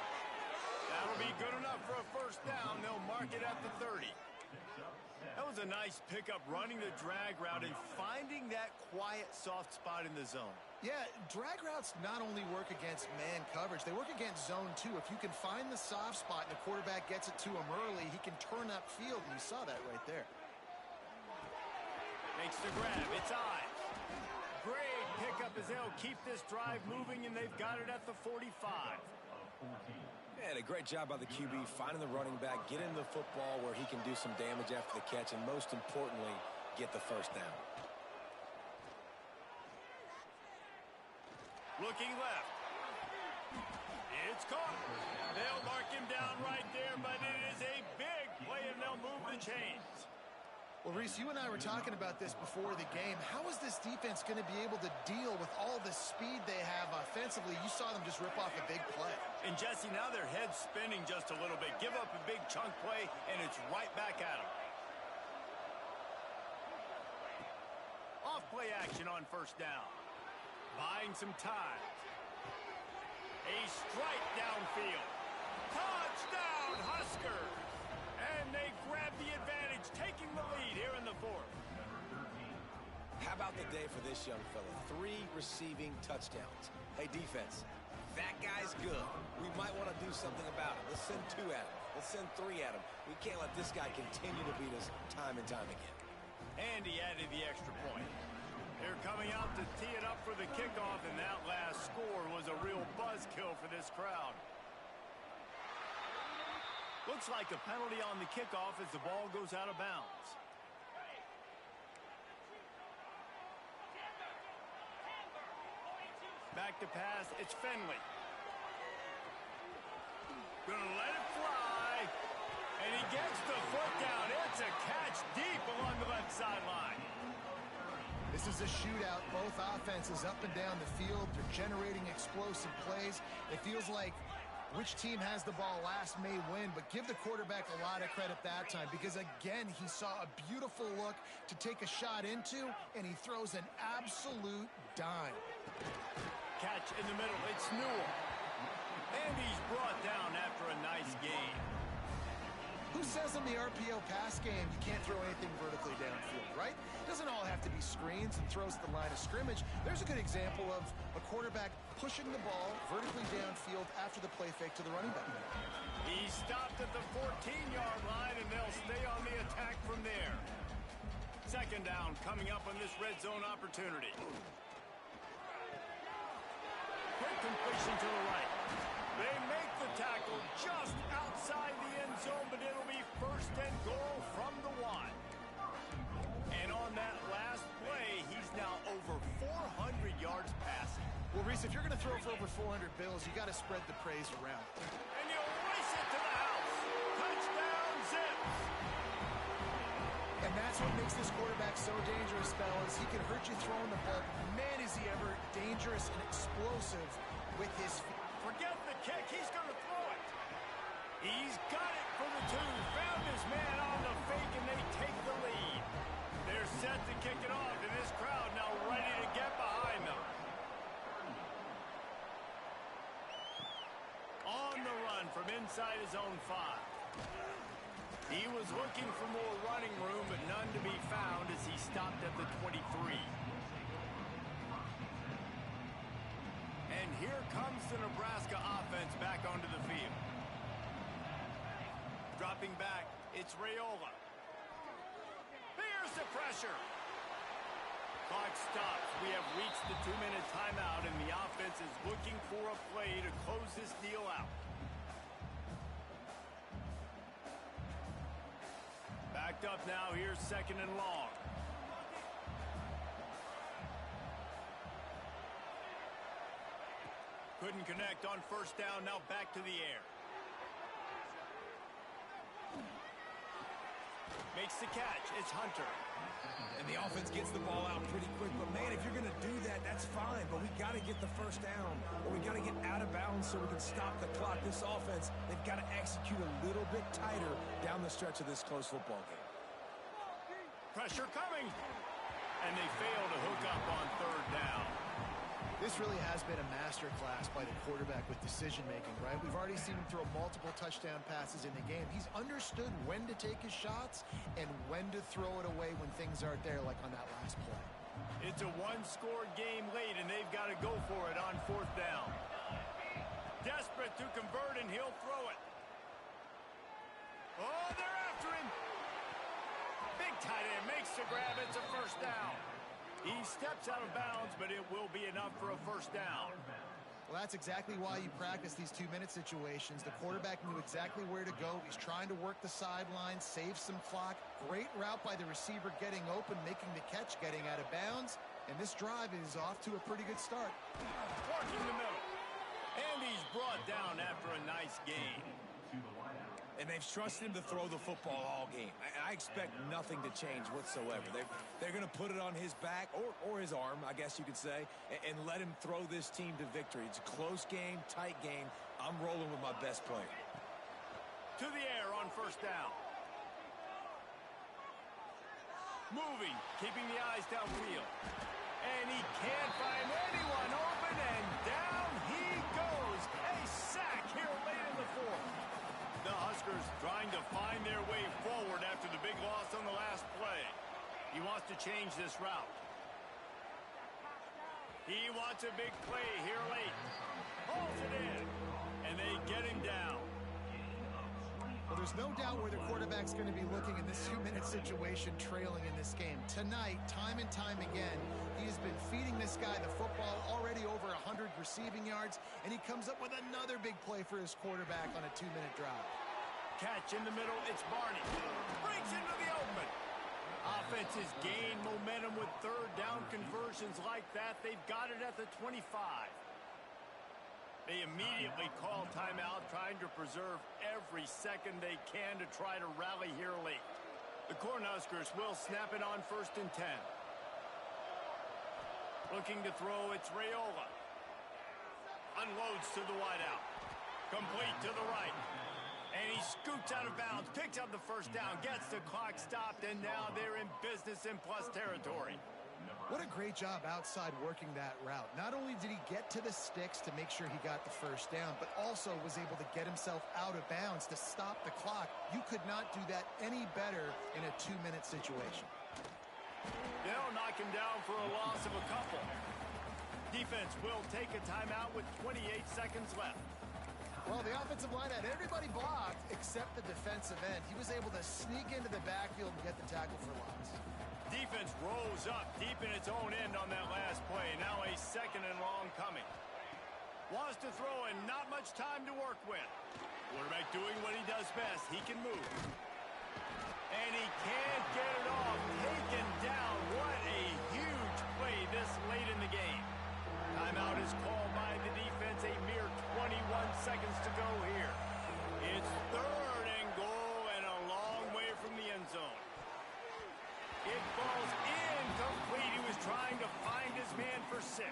Speaker 1: That'll be good enough for a first down. They'll mark it at the 30. That was a nice pickup, running the drag route and finding that quiet, soft spot in the zone.
Speaker 3: Yeah, drag routes not only work against man coverage, they work against zone too. If you can find the soft spot and the quarterback gets it to him early, he can turn upfield, and you saw that right there. Makes the grab. It's Ives.
Speaker 1: Great pickup as they'll keep this drive moving, and they've got it at the 45.
Speaker 2: And a great job by the QB finding the running back, getting the football where he can do some damage after the catch, and most importantly, get the first down.
Speaker 1: Looking left. It's caught. They'll mark him down right there, but it is a big play, and they'll move the chains.
Speaker 3: Well, Reese, you and I were talking about this before the game. How is this defense going to be able to deal with all the speed they have offensively? You saw them just rip off a big play.
Speaker 1: And, Jesse, now their head's spinning just a little bit. Give up a big chunk play, and it's right back at them. Off-play action on first down. Buying some time. A strike downfield. Touchdown, Huskers! And they grab the advantage, taking the lead here in the fourth.
Speaker 2: How about the day for this young fella? 3 receiving touchdowns. Hey, defense, that guy's good. We might want to do something about it. Let's send 2 at him. Let's send 3 at him. We can't let this guy continue to beat us time and time again.
Speaker 1: And he added the extra point. They're coming out to tee it up for the kickoff, and that last score was a real buzzkill for this crowd. Looks like a penalty on the kickoff as the ball goes out of bounds. Back to pass, it's Finley. Gonna let it fly, and he gets the foot down. It's a catch deep along the left sideline.
Speaker 3: This is a shootout. Both offenses up and down the field. They're generating explosive plays. It feels like which team has the ball last may win, but give the quarterback a lot of credit that time because, again, he saw a beautiful look to take a shot into, and he throws an absolute dime.
Speaker 1: Catch in the middle. It's Newell. And he's brought down after a nice gain.
Speaker 3: Who says in the RPO pass game you can't throw anything vertically downfield, right? It doesn't all have to be screens and throws to the line of scrimmage. There's a good example of a quarterback pushing the ball vertically downfield after the play fake to the running back.
Speaker 1: He stopped at the 14-yard line, and they'll stay on the attack from there. Second down coming up on this red zone opportunity. Quick completion to the right. They make the tackle just outside the end zone, but it'll be first and goal from the 1. And on that last play, he's now over 400 yards passing.
Speaker 3: Well, Reese, if you're going to throw for over 400 bills, you got to spread the praise around.
Speaker 1: And you race it to the house. Touchdown, Zips.
Speaker 3: And that's what makes this quarterback so dangerous, fellas. He can hurt you throwing the ball. Man, is he ever dangerous and explosive with his feet.
Speaker 1: Forget the kick. He's going to throw it. He's got it for the 2. Found his man set to kick it off, and this crowd now ready to get behind them. On the run from inside his own 5. He was looking for more running room, but none to be found as he stopped at the 23. And here comes the Nebraska offense back onto the field. Dropping back, it's Raiola. Here's the pressure. Clock stops. We have reached the 2-minute timeout, and the offense is looking for a play to close this deal out. Backed up now. Here's 2nd and long. Couldn't connect on 1st down. Now back to the air. Makes the catch. It's Hunter.
Speaker 2: And the offense gets the ball out pretty quick. But, man, if you're going to do that, that's fine. But we got to get the 1st down, or we got to get out of bounds so we can stop the clock. This offense, they've got to execute a little bit tighter down the stretch of this close football game.
Speaker 1: Pressure coming. And they fail to hook up on 3rd down.
Speaker 3: This really has been a masterclass by the quarterback with decision-making, right? We've already seen him throw multiple touchdown passes in the game. He's understood when to take his shots and when to throw it away when things aren't there, like on that last play.
Speaker 1: It's a 1-score game late, and they've got to go for it on 4th down. Desperate to convert, and he'll throw it. Oh, they're after him. Big tight end makes the grab. It's a 1st down. He steps out of bounds, but it will be enough for a 1st down.
Speaker 3: Well, that's exactly why you practice these 2-minute situations. The quarterback knew exactly where to go. He's trying to work the sideline, save some clock. Great route by the receiver getting open, making the catch, getting out of bounds. And this drive is off to a pretty good start.
Speaker 1: Working the middle. And he's brought down after a nice gain.
Speaker 2: And they've trusted him to throw the football all game. I expect nothing to change whatsoever. They're going to put it on his back, or his arm, I guess you could say, and let him throw this team to victory. It's a close game, tight game. I'm rolling with my best player.
Speaker 1: To the air on 1st down. Moving, keeping the eyes downfield. And he can't find anyone open, and down he goes. A sack here late in the 4th. The Huskers trying to find their way forward after the big loss on the last play. He wants to change this route. He wants a big play here late. Pulls it in, and they get him down.
Speaker 3: Well, there's no doubt where the quarterback's going to be looking in this 2-minute situation trailing in this game. Tonight, time and time again, he has been feeding this guy the football, already over 100 receiving yards, and he comes up with another big play for his quarterback on a 2-minute drive.
Speaker 1: Catch in the middle, it's Barney. Breaks into the open. Offenses gain momentum with 3rd down conversions like that. They've got it at the 25. They immediately call timeout, trying to preserve every second they can to try to rally here late. The Cornhuskers will snap it on 1st and 10. Looking to throw, it's Raiola. Unloads to the wideout. Complete to the right. And he scoots out of bounds, picks up the 1st down, gets the clock stopped, and now they're in business in plus territory.
Speaker 3: What a great job outside working that route. Not only did he get to the sticks to make sure he got the 1st down, but also was able to get himself out of bounds to stop the clock. You could not do that any better in a 2-minute situation.
Speaker 1: They'll knock him down for a loss of a couple. Defense will take a timeout with 28 seconds left.
Speaker 3: Well, the offensive line had everybody blocked except the defensive end. He was able to sneak into the backfield and get the tackle for loss.
Speaker 1: Defense rolls up deep in its own end on that last play. Now a 2nd and long coming. Wants to throw and not much time to work with. Quarterback doing what he does best. He can move. And he can't get it off. Taken down. What a huge play this late in the game. Timeout is called by the defense. A mere 21 seconds to go here. It's 3rd and goal and a long way from the end zone. It falls incomplete. He was trying to find his man for 6.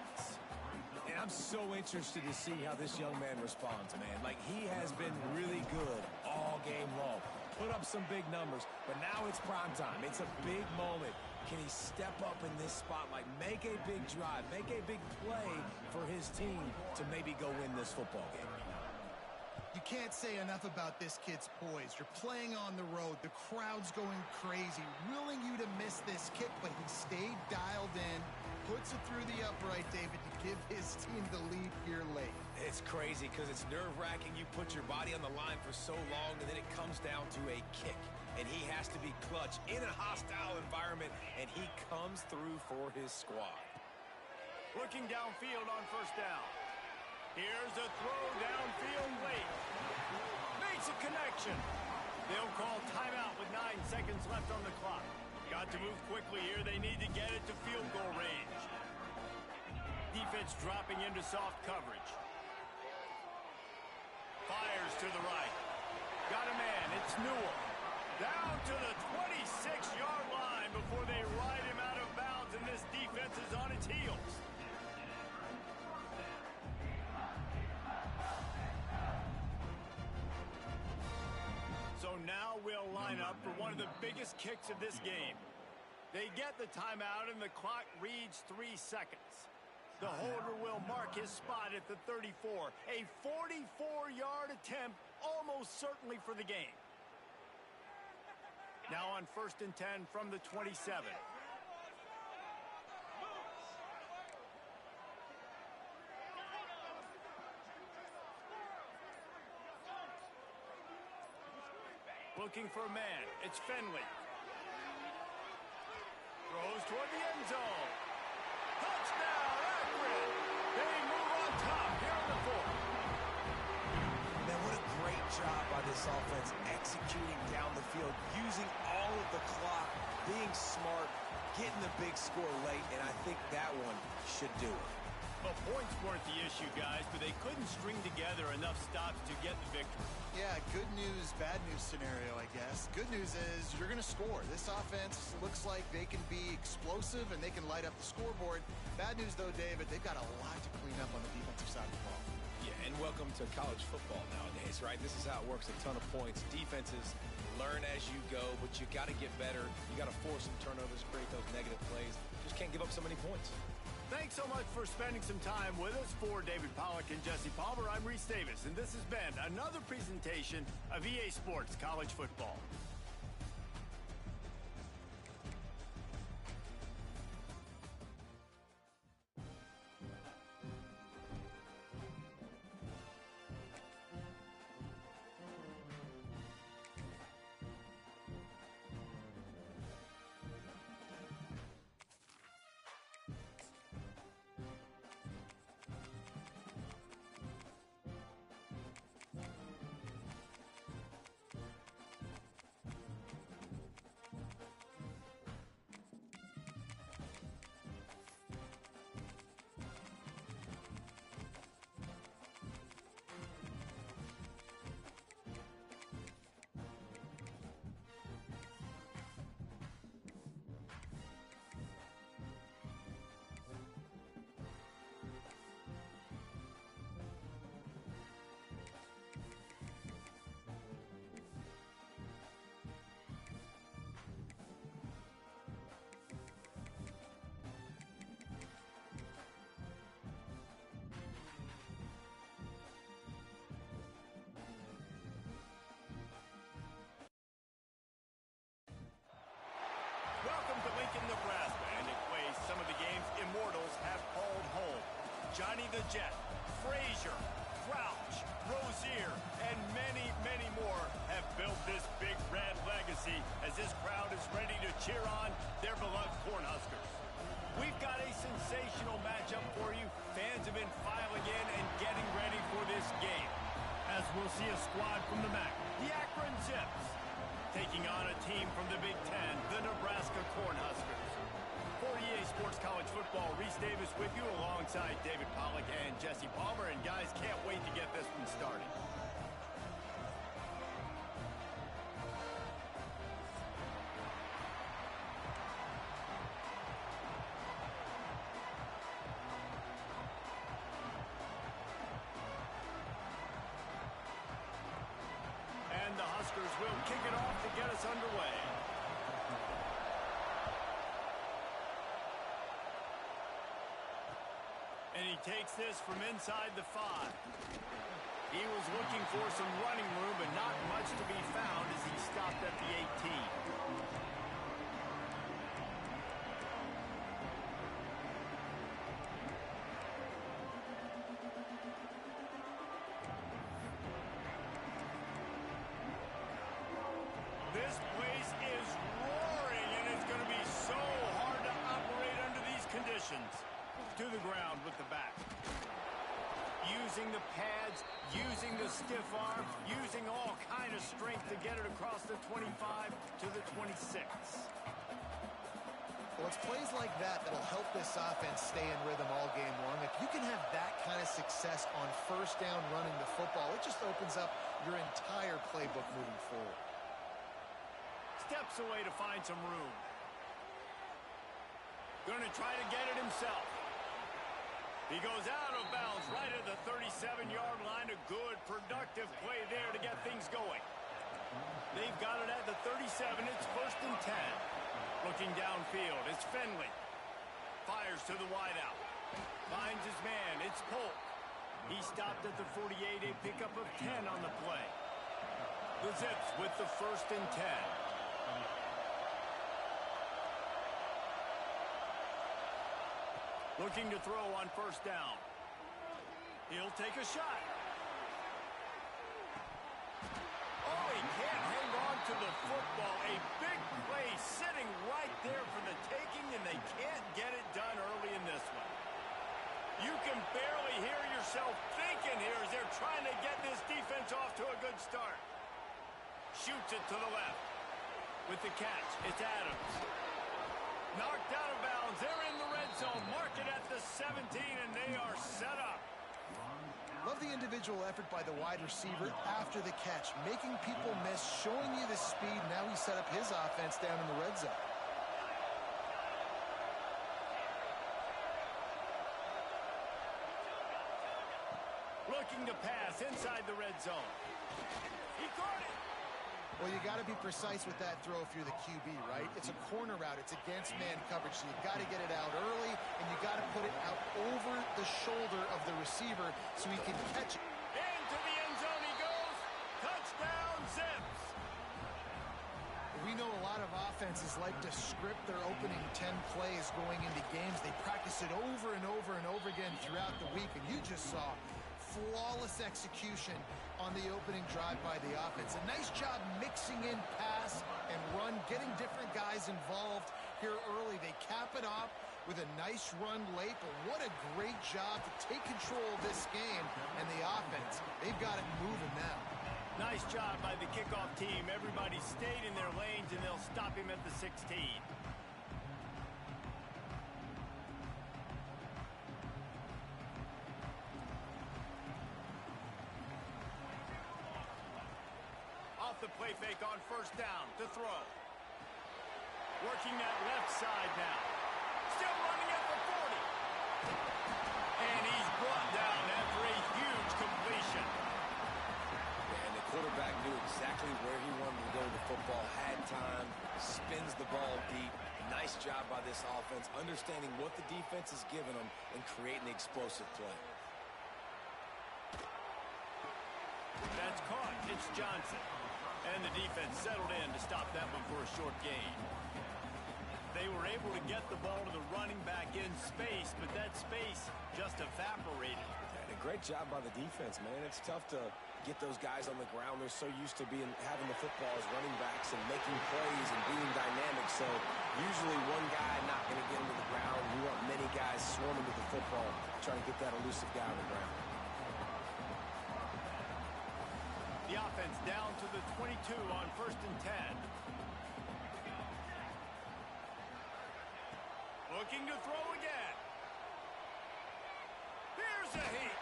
Speaker 2: And I'm so interested to see how this young man responds, man. Like, he has been really good all game long. Put up some big numbers, but now it's prime time. It's a big moment. Can he step up in this spotlight, make a big drive, make a big play for his team to maybe go win this football game?
Speaker 3: You can't say enough about this kid's poise. You're playing on the road. The crowd's going crazy, willing you to miss this kick, but he stayed dialed in, puts it through the upright, David, to give his team the lead here late.
Speaker 2: It's crazy because it's nerve-wracking. You put your body on the line for so long, and then it comes down to a kick. And he has to be clutch in a hostile environment, and he comes through for his squad.
Speaker 1: Looking downfield on first down. Here's a throw downfield late. Makes a connection. They'll call timeout with 9 seconds left on the clock. Got to move quickly here. They need to get it to field goal range. Defense dropping into soft coverage. Fires to the right. Got a man. It's Newell. Down to the 26-yard line before they ride him out of bounds, and this defense is on its heels. So now we'll line up for one of the biggest kicks of this game. They get the timeout, and the clock reads 3 seconds. The holder will mark his spot at the 34. A 44-yard attempt, almost certainly for the game. Now on 1st and 10 from the 27. Looking for a man. It's Finley. Throws toward the end zone. Touchdown, Akron! They move on top here in the 4th.
Speaker 2: Man, what a great job by this offense executing down the field, using all of the clock, being smart, getting the big score late, and I think that one should do it.
Speaker 1: Well, points weren't the issue, guys, but they couldn't string together enough stops to get the victory.
Speaker 3: Yeah, good news, bad news scenario, I guess. Good news is you're going to score. This offense looks like they can be explosive and they can light up the scoreboard. Bad news, though, David, they've got a lot to clean up on the defensive side of the ball.
Speaker 2: Yeah, and welcome to college football nowadays, right? This is how it works, a ton of points. Defenses learn as you go, but you got to get better. You got to force some turnovers, create those negative plays. Just can't give up so many points.
Speaker 1: Thanks so much for spending some time with us. For David Pollack and Jesse Palmer, I'm Reese Davis, and this has been another presentation of EA Sports College Football. Welcome to Lincoln, Nebraska, and it plays some of the games immortals have called home. Johnny the Jet, Frazier, Crouch, Rozier, and many, many more have built this big red legacy as this crowd is ready to cheer on their beloved Cornhuskers. We've got a sensational matchup for you. Fans have been filing in and getting ready for this game. As we'll see a squad from the MAC, the Akron Zips, taking on a team from the Big Ten, the Nebraska Cornhuskers. For EA Sports College Football, Reese Davis with you alongside David Pollack and Jesse Palmer. And guys, can't wait to get this one started. And the Huskers will kick it off to get us underway. And he takes this from inside the 5. He was looking for some running room, but not much to be found as he stopped at the 18. This place is roaring, and it's going to be so hard to operate under these conditions. To the ground with the back. Using the pads, using the stiff arm, using all kind of strength to get it across the 25 to the 26.
Speaker 3: Well, it's plays like that that'll help this offense stay in rhythm all game long. If you can have that kind of success on first down running the football, it just opens up your entire playbook moving forward.
Speaker 1: Steps away to find some room. Going to try to get it himself. He goes out of bounds right at the 37-yard line. A good, productive play there to get things going. They've got it at the 37. It's 1st and 10. Looking downfield, it's Finley. Fires to the wideout. Finds his man. It's Polk. He stopped at the 48. A pickup of 10 on the play. The Zips with the 1st and 10. Looking to throw on first down. He'll take a shot. Oh, he can't hang on to the football. A big play sitting right there for the taking, and they can't get it done early in this one. You can barely hear yourself thinking here as they're trying to get this defense off to a good start. Shoots it to the left. With the catch, it's Adams. Knocked out of bounds. They're in the red zone. Mark it at the 17, and they are set up.
Speaker 3: Love the individual effort by the wide receiver after the catch, making people miss, showing you the speed. Now he set up his offense down in the red zone.
Speaker 1: Looking to pass inside the red zone. He caught it.
Speaker 3: Well, you got to be precise with that throw if you're the QB, right? It's a corner route. It's against man coverage, so you got to get it out early, and you got to put it out over the shoulder of the receiver so he can catch it.
Speaker 1: Into the end zone he goes. Touchdown, Zips.
Speaker 3: We know a lot of offenses like to script their opening 10 plays going into games. They practice it over and over and over again throughout the week, and you just saw flawless execution on the opening drive by the offense. A nice job mixing in pass and run, getting different guys involved here early. They cap it off with a nice run late, but what a great job to take control of this game. And the offense, they've got it moving now.
Speaker 1: Nice job by the kickoff team. Everybody stayed in their lanes, and they'll stop him at the 16. The play fake on first down to throw. Working that left side now. Still running at the 40. And he's brought down after a huge completion.
Speaker 2: And the quarterback knew exactly where he wanted to go with the football, had time, spins the ball deep. Nice job by this offense, understanding what the defense is giving them and creating the explosive play.
Speaker 1: That's caught. It's Johnson. And the defense settled in to stop that one for a short gain. They were able to get the ball to the running back in space, but that space just evaporated.
Speaker 2: And a great job by the defense, man. It's tough to get those guys on the ground. They're so used to having the football as running backs and making plays and being dynamic. So usually one guy not going to get into the ground. You want many guys swarming to the football, trying to get that elusive guy on the ground.
Speaker 1: The offense down to the 22 on 1st and 10. Looking to throw again. Here's a heat.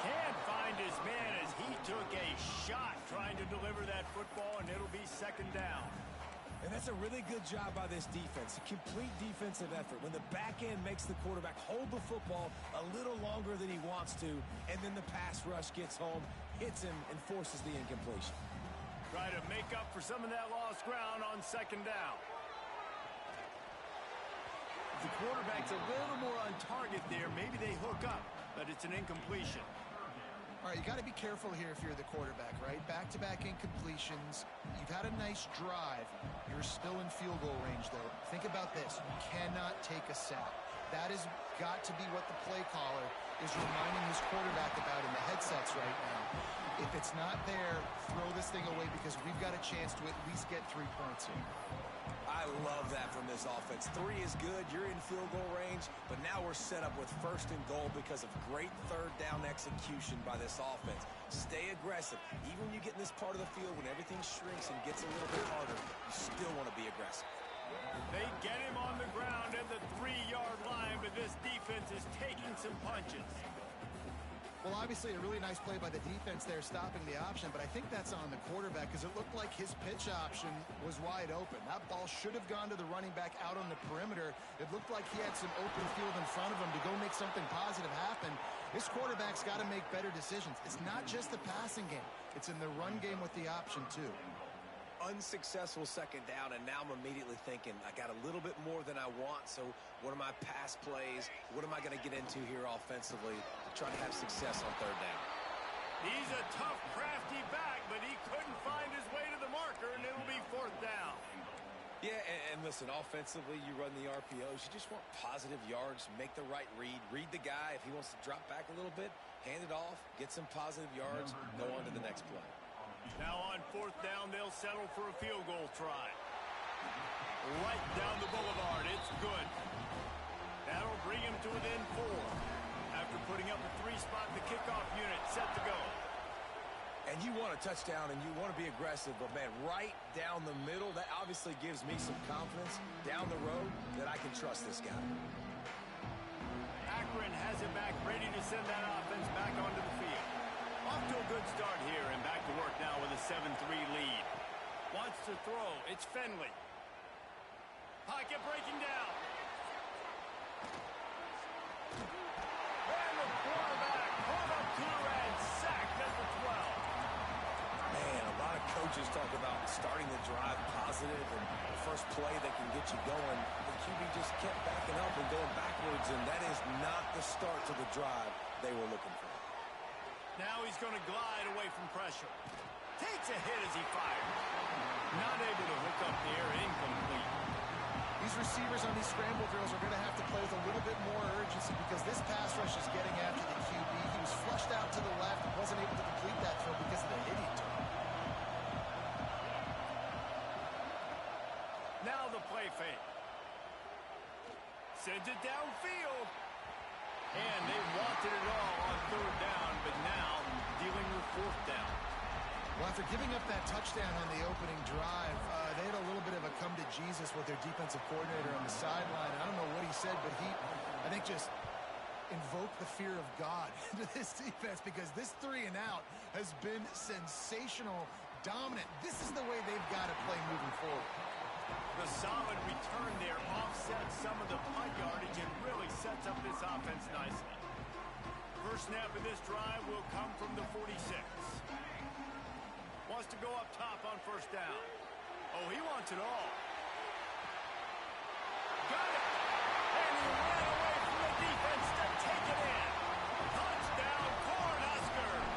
Speaker 1: Can't find his man as he took a shot trying to deliver that football, and it'll be 2nd down.
Speaker 2: And that's a really good job by this defense. A complete defensive effort. When the back end makes the quarterback hold the football a little longer than he wants to, and then the pass rush gets home, hits him, and forces the incompletion.
Speaker 1: Try to make up for some of that lost ground on 2nd down. If the quarterback's a little more on target there, maybe they hook up, but it's an incompletion.
Speaker 3: All right, you got to be careful here if you're the quarterback, right? Back-to-back incompletions. You've had a nice drive. You're still in field goal range, though. Think about this. You cannot take a sack. That has got to be what the play caller is reminding his quarterback about in the headsets right now. If it's not there, throw this thing away because we've got a chance to at least get 3 points here.
Speaker 2: I love that from this offense. 3 is good. You're in field goal range, but now we're set up with 1st and goal because of great third down execution by this offense. Stay aggressive. Even when you get in this part of the field, when everything shrinks and gets a little bit harder, you still want to be aggressive.
Speaker 1: They get him on the ground at the 3-yard line, but this defense is taking some punches.
Speaker 3: Well, obviously a really nice play by the defense there stopping the option, but I think that's on the quarterback because it looked like his pitch option was wide open. That ball should have gone to the running back out on the perimeter. It looked like he had some open field in front of him to go make something positive happen. This quarterback's got to make better decisions. It's not just the passing game. It's in the run game with the option, too.
Speaker 2: Unsuccessful 2nd down, and now I'm immediately thinking I got a little bit more than I want, so what are my pass plays? What am I going to get into here offensively to try to have success on 3rd down?
Speaker 1: He's a tough, crafty back, but he couldn't find his way to the marker, and it'll be 4th down.
Speaker 2: Yeah, and listen, offensively, you run the RPOs. You just want positive yards, make the right read the guy. If he wants to drop back a little bit, hand it off, get some positive yards, go on to the next play.
Speaker 1: Now on 4th down, they'll settle for a field goal try. Right down the boulevard, it's good. That'll bring him to within 4. After putting up a 3-spot, the kickoff unit set to go.
Speaker 2: And you want a touchdown and you want to be aggressive, but man, right down the middle, that obviously gives me some confidence down the road that I can trust this guy.
Speaker 1: Akron has it back, ready to send that offense back onto the field. Off to a good start here and back to work now with a 7-3 lead. Wants to throw. It's Finley. Pocket breaking down. And the quarterback pulled up to and sack number 12.
Speaker 2: Man, a lot of coaches talk about starting the drive positive and the first play that can get you going. The QB just kept backing up and going backwards, and that is not the start to the drive they were looking for.
Speaker 1: Now he's going to glide away from pressure. Takes a hit as he fires. Not able to hook up there, incomplete.
Speaker 3: These receivers on these scramble drills are going to have to play with a little bit more urgency because this pass rush is getting after the QB. He was flushed out to the left and wasn't able to complete that throw because of the hit he took.
Speaker 1: Now the play fake. Sends it downfield. And they wanted it all on 3rd down, but now dealing with 4th down.
Speaker 3: Well, after giving up that touchdown on the opening drive, they had a little bit of a come to Jesus with their defensive coordinator on the sideline. I don't know what he said, but he, I think, just invoked the fear of God into this defense because this 3 and out has been sensational, dominant. This is the way they've got to play moving forward.
Speaker 1: The solid return there offsets some of the punt yardage and really sets up this offense nicely. First snap of this drive will come from the 46. Wants to go up top on 1st down. Oh, he wants it all. Got it! And he ran away from the defense to take it in. Touchdown, Cornhuskers!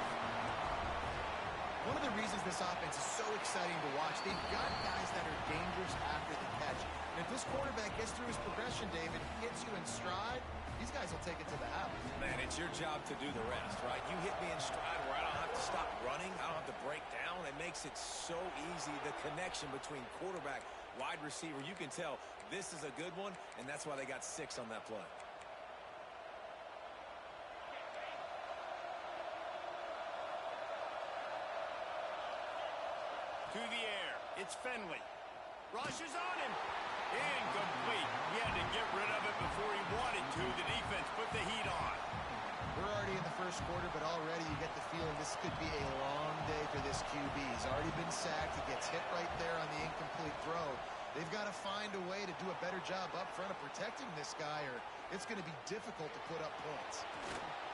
Speaker 3: One of the reasons this offense is so exciting to watch, they've got guys that are dangerous after the catch. And if this quarterback gets through his progression, David, hits you in stride, these guys will take it to the house.
Speaker 2: Man, it's your job to do the rest, right? You hit me in stride where I don't have to stop running. I don't have to break down. It makes it so easy, the connection between quarterback, wide receiver. You can tell this is a good one, and that's why they got 6 on that play.
Speaker 1: To the air. It's Finley. Rushes on him. Incomplete. He had to get rid of it before he wanted to. The defense put the heat on.
Speaker 3: We're already in the first quarter, but already you get the feeling this could be a long day for this QB. He's already been sacked. He gets hit right there on the incomplete throw. They've got to find a way to do a better job up front of protecting this guy, or it's going to be difficult to put up points.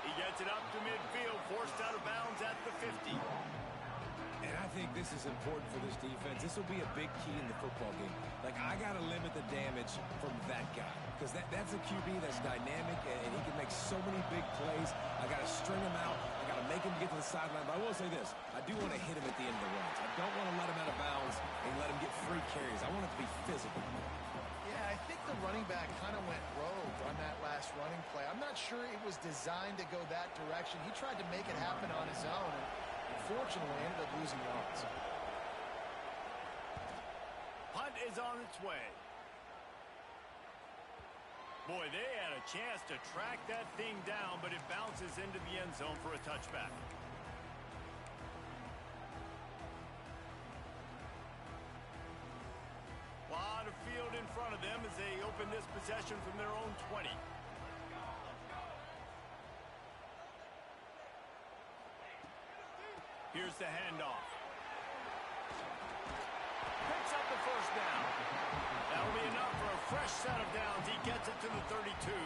Speaker 1: He gets it up to midfield, forced out of bounds at the 50.
Speaker 2: And I think this is important for this defense. This will be a big key in the football game. Like, I got to limit the damage from that guy because that's a QB that's dynamic, and he can make so many big plays. I got to string him out. I got to make him get to the sideline. But I will say this. I do want to hit him at the end of the runs. I don't want to let him out of bounds and let him get free carries. I want it to be physical.
Speaker 3: Yeah, I think the running back kind of went rogue on that last running play. I'm not sure it was designed to go that direction. He tried to make it happen on his own, and unfortunately ended up losing yards.
Speaker 1: Punt is on its way. Boy, they had a chance to track that thing down, but it bounces into the end zone for a touchback. Lot of field in front of them as they open this possession from their own 20. Here's the handoff. Picks up the first down. That'll be enough for a fresh set of downs. He gets it to the 32.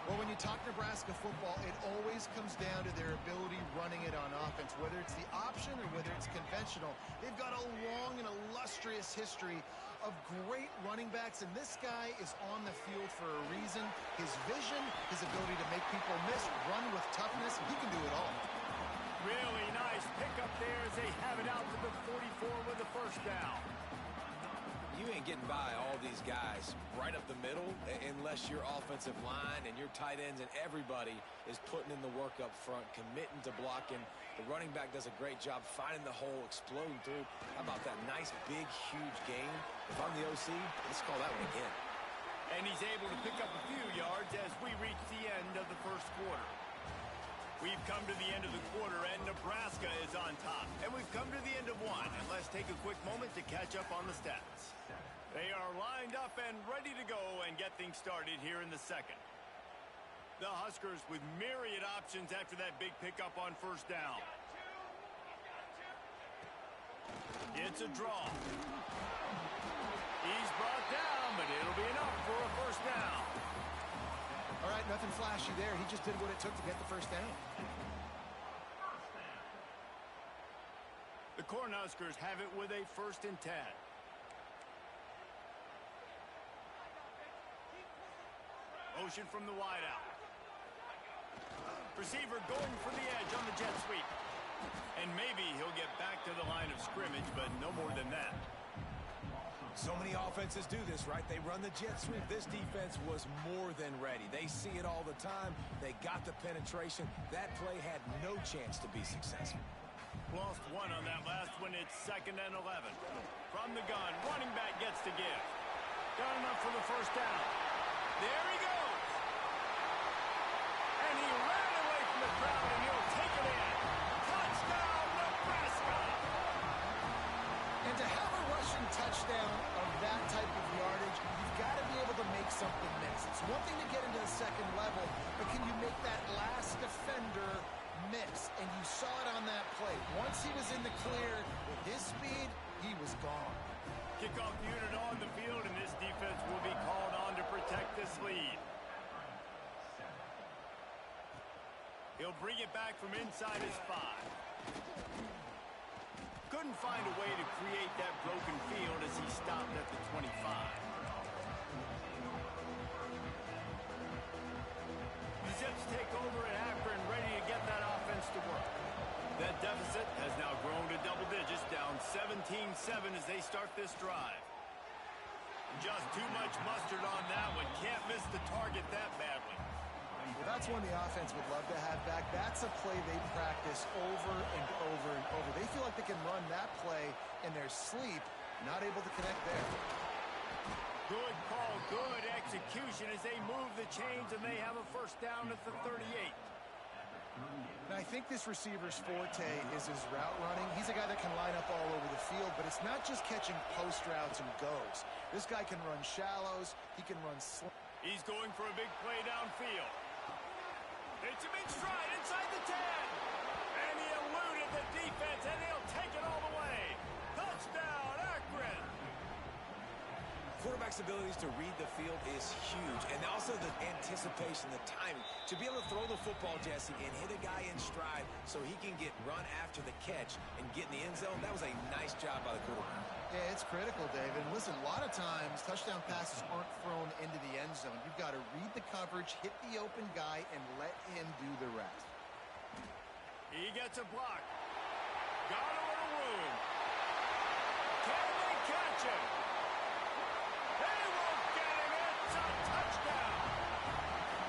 Speaker 3: Well, when you talk Nebraska football, it always comes down to their ability running it on offense, whether it's the option or whether it's conventional. They've got a long and illustrious history of great running backs, and this guy is on the field for a reason. His vision, his ability to make people miss, run with toughness, he can do it all.
Speaker 1: Really nice pickup there as they have it out to the 44 with the first down.
Speaker 2: You ain't getting by all these guys right up the middle unless your offensive line and your tight ends and everybody is putting in the work up front, committing to blocking. The running back does a great job finding the hole, exploding through. How about that nice, big, huge gain? If I'm the OC, let's call that one again.
Speaker 1: And he's able to pick up a few yards as we reach the end of the first quarter. We've come to the end of the quarter, and Nebraska is on top. And we've come to the end of one. And let's take a quick moment to catch up on the stats. They are lined up and ready to go and get things started here in the second. The Huskers with myriad options after that big pickup on first down. It's a draw. He's brought down, but it'll be enough for a first down.
Speaker 3: All right, nothing flashy there. He just did what it took to get the first down.
Speaker 1: The Cornhuskers have it with a 1st and 10. Motion from the wideout. Receiver going for the edge on the jet sweep. And maybe he'll get back to the line of scrimmage, but no more than that.
Speaker 2: So many offenses do this, right? They run the jet sweep. This defense was more than ready. They see it all the time. They got the penetration. That play had no chance to be successful.
Speaker 1: Lost one on that last one. It's 2nd and 11. From the gun, running back gets to give. Got enough for the first down. There he goes. And he ran away from the crowd, and he'll take it in. Touchdown, Nebraska!
Speaker 3: And to have a rushing touchdown of that type of yardage, you've got to be able to make something miss. It's one thing to get into the second level, but can you make that last defender miss? And you saw it on that play. Once he was in the clear with his speed, he was gone.
Speaker 1: Kickoff unit on the field, and this defense will be called on to protect this lead. He'll bring it back from inside his 5. Couldn't find a way to create that broken field as he stopped at the 25. The Zips take over at Akron, ready to get that offense to work. That deficit has now grown to double digits, down 17-7 as they start this drive. Just too much mustard on that one. Can't miss the target that badly.
Speaker 3: Well, that's one the offense would love to have back. That's a play they practice over and over and over. They feel like they can run that play in their sleep, not able to connect there.
Speaker 1: Good call, good execution as they move the chains, and they have a first down at the 38.
Speaker 3: And I think this receiver's forte is his route running. He's a guy that can line up all over the field, but it's not just catching post routes and goes. This guy can run shallows. He can run slant.
Speaker 1: He's going for a big play downfield. It's him in stride inside the 10. And he eluded the defense, and he'll take it all the way. Touchdown, Akron.
Speaker 2: Quarterback quarterback's abilities to read the field is huge, and also the anticipation, the timing. To be able to throw the football, Jesse, and hit a guy in stride so he can get run after the catch and get in the end zone, that was a nice job by the quarterback.
Speaker 3: Yeah, it's critical, David. And listen, a lot of times touchdown passes aren't thrown into the end zone. You've got to read the coverage, hit the open guy, and let him do the rest.
Speaker 1: He gets a block. Got a little room. Can they catch him? They won't get him. It's a touchdown.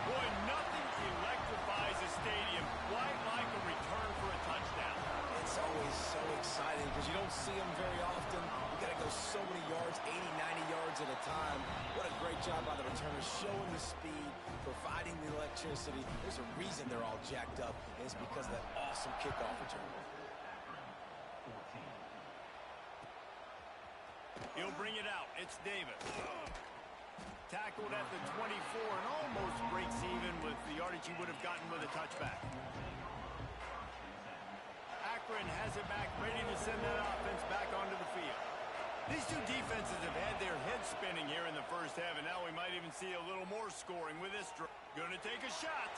Speaker 1: Boy, nothing electrifies a stadium quite like a return for a touchdown.
Speaker 2: It's always so exciting because you don't see them very often. You got to go so many yards, 80, 90 yards at a time. What a great job by the returners, showing the speed, providing the electricity. There's a reason they're all jacked up, and it's because of that awesome kickoff return.
Speaker 1: He'll bring it out. It's Davis. Tackled at the 24 and almost breaks even with the yardage he would have gotten with a touchback. Akron has it back, ready to send that offense back onto the field. These two defenses have had their heads spinning here in the first half, and now we might even see a little more scoring with this. Gonna take a shot.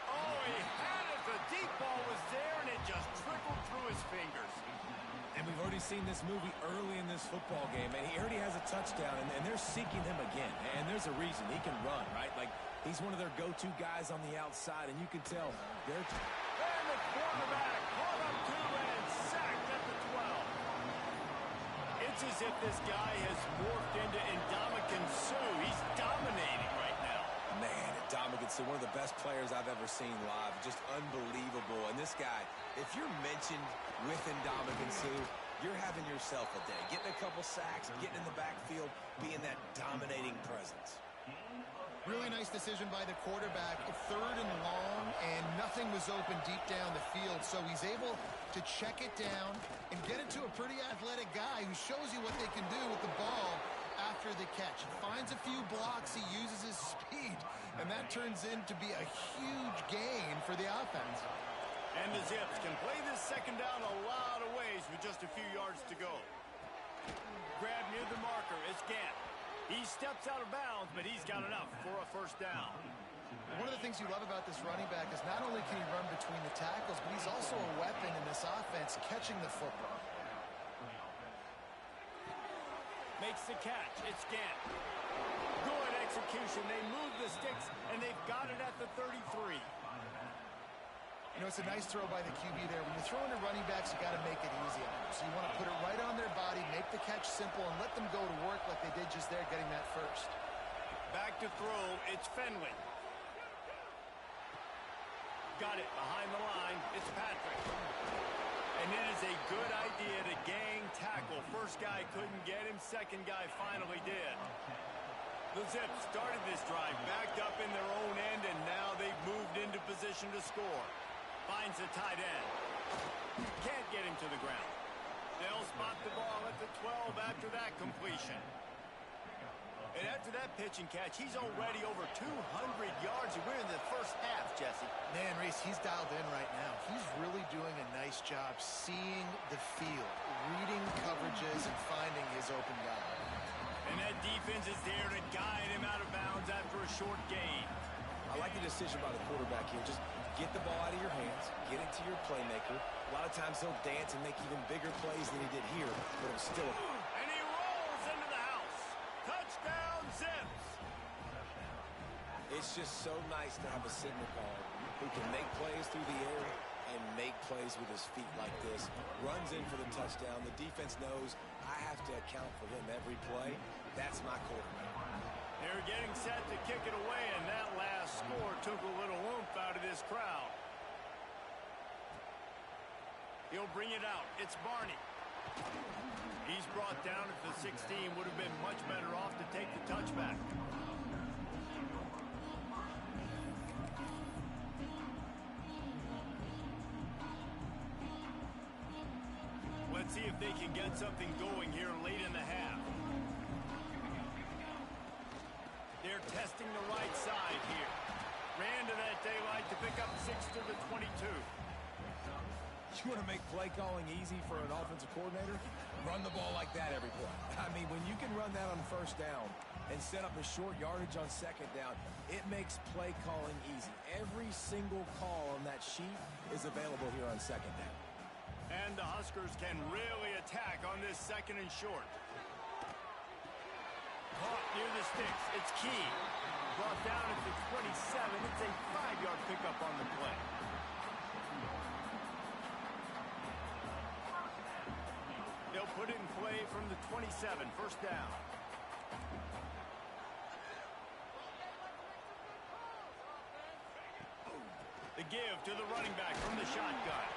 Speaker 1: Oh, he had it. The deep ball was there, and it just trickled through his fingers.
Speaker 2: And we've already seen this movie early in this football game, and he already has a touchdown, and they're seeking him again. And there's a reason. He can run, right? Like, he's one of their go-to guys on the outside, and you can tell they're...
Speaker 1: And the quarterback caught up to and sacked at the 12. It's as if this guy has morphed into Ndamukong Suh. He's dominating right now.
Speaker 2: Man, Ndamukong Suh, one of the best players I've ever seen live. Just unbelievable. And this guy, if you're mentioned with Ndamukong Suh, you're having yourself a day. Getting a couple sacks, getting in the backfield, being that dominating presence.
Speaker 3: Really nice decision by the quarterback. 3rd and long, and nothing was open deep down the field. So he's able to check it down and get it to a pretty athletic guy who shows you what they can do with the ball after the catch. He finds a few blocks, he uses his speed, and that turns into be a huge gain for the offense.
Speaker 1: And the Zips can play this second down a lot of ways with just a few yards to go. Grab near the marker, it's Gant. He steps out of bounds, but he's got enough for a first down.
Speaker 3: One of the things you love about this running back is not only can he run between the tackles, but he's also a weapon in this offense, catching the football.
Speaker 1: Makes the catch. It's Gant. Good execution. They move the sticks, and they've got it at the 33.
Speaker 3: You know, it's a nice throw by the QB there. When you're throwing to running backs, you got to make it easy on them. So you want to put it right on their body, make the catch simple, and let them go to work like they did just there, getting that first.
Speaker 1: Back to throw. It's Fenwick. Got it behind the line. It's Patrick. And it is a good idea to gang tackle. First guy couldn't get him. Second guy finally did. The Zips started this drive backed up in their own end, and now they've moved into position to score. Finds a tight end. Can't get him to the ground. They'll spot the ball at the 12 after that completion. And after that pitch and catch, he's already over 200 yards. We're in the first half, Jesse.
Speaker 3: Man, Reese, he's dialed in right now. He's really doing a nice job seeing the field, reading coverages, and finding his open guy.
Speaker 1: And that defense is there to guide him out of bounds after a short gain.
Speaker 2: I like the decision by the quarterback here. Just get the ball out of your hands, get it to your playmaker. A lot of times he'll dance and make even bigger plays than he did here, but it'll still...
Speaker 1: And he rolls into the house. Touchdown, Zips.
Speaker 2: It's just so nice to have a signal caller who can make plays through the air and make plays with his feet like this. Runs in for the touchdown. The defense knows I have to account for him every play. That's my quarterback.
Speaker 1: They're getting set to kick it away, and that last score took a little oomph out of this crowd. He'll bring it out. It's Barney. He's brought down at the 16. Would have been much better off to take the touchback. Let's see if they can get something going here late in the half. They're testing the right side here. Ran to that daylight to pick up 6 to the 22.
Speaker 2: You want to make play calling easy for an offensive coordinator? Run the ball like that every play. I mean, when you can run that on first down and set up a short yardage on second down, it makes play calling easy. Every single call on that sheet is available here on second down.
Speaker 1: And the Huskers can really attack on this second and short. Caught near the sticks. It's Key. Brought down at the 27. It's a 5-yard pickup on the play. They'll put it in play from the 27. First down. The give to the running back from the shotgun.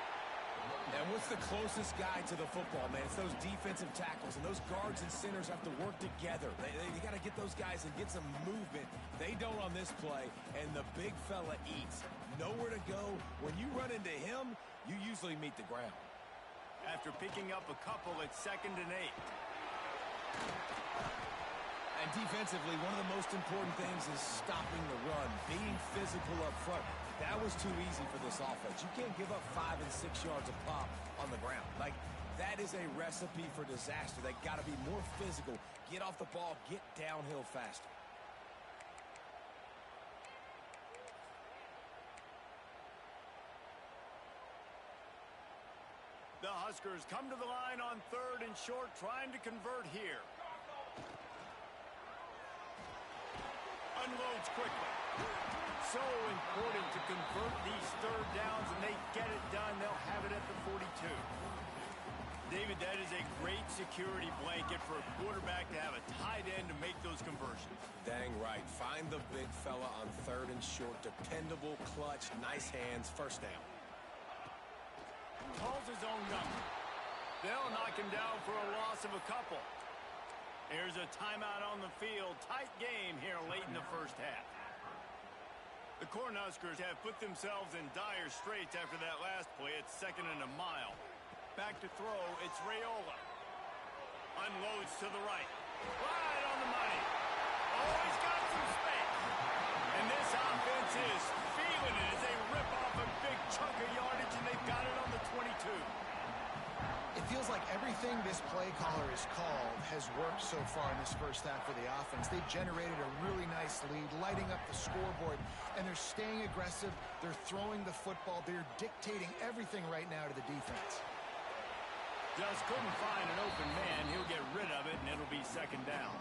Speaker 2: And what's the closest guy to the football, man? It's those defensive tackles, and those guards and centers have to work together. They got to get those guys and get some movement. They don't on this play, and the big fella eats. Nowhere to go. When you run into him, you usually meet the ground.
Speaker 1: After picking up a couple, it's 2nd and 8.
Speaker 2: And defensively, one of the most important things is stopping the run, being physical up front. That was too easy for this offense. You can't give up 5 and 6 yards a pop on the ground. Like, that is a recipe for disaster. They got to be more physical, get off the ball, get downhill faster.
Speaker 1: The Huskers come to the line on 3rd and short, trying to convert here. Unloads quickly. So important to convert these 3rd downs, and they get it done. They'll have it at the 42. David, that is a great security blanket for a quarterback to have a tight end to make those conversions.
Speaker 2: Dang right. Find the big fella on 3rd and short. Dependable, clutch, nice hands, first down.
Speaker 1: Calls his own number. They'll knock him down for a loss of a couple. Here's a timeout on the field. Tight game here late in the first half. The Cornhuskers have put themselves in dire straits after that last play. It's 2nd and a mile. Back to throw. It's Raiola. Unloads to the right. Right on the money. Oh, he's got some space. And this offense is feeling it as they rip off a big chunk of yardage, and they've got it on the 22.
Speaker 3: It feels like everything this play caller has called has worked so far in this first half for the offense. They've generated a really nice lead, lighting up the scoreboard, and they're staying aggressive. They're throwing the football. They're dictating everything right now to the defense.
Speaker 1: Just couldn't find an open man. He'll get rid of it, and it'll be 2nd down.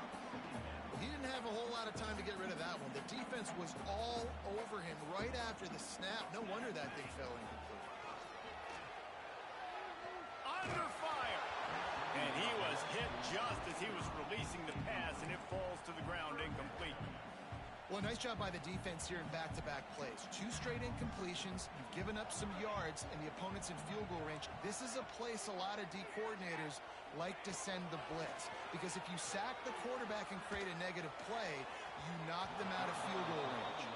Speaker 3: He didn't have a whole lot of time to get rid of that one. The defense was all over him right after the snap. No wonder that thing fell incomplete.
Speaker 1: Under fire. And he was hit just as he was releasing the pass, and it falls to the ground incomplete.
Speaker 3: Well, nice job by the defense here in back-to-back plays. 2 straight incompletions. You've given up some yards, and the opponent's in field goal range. This is a place a lot of D coordinators like to send the blitz, because if you sack the quarterback and create a negative play, you knock them out of field goal range.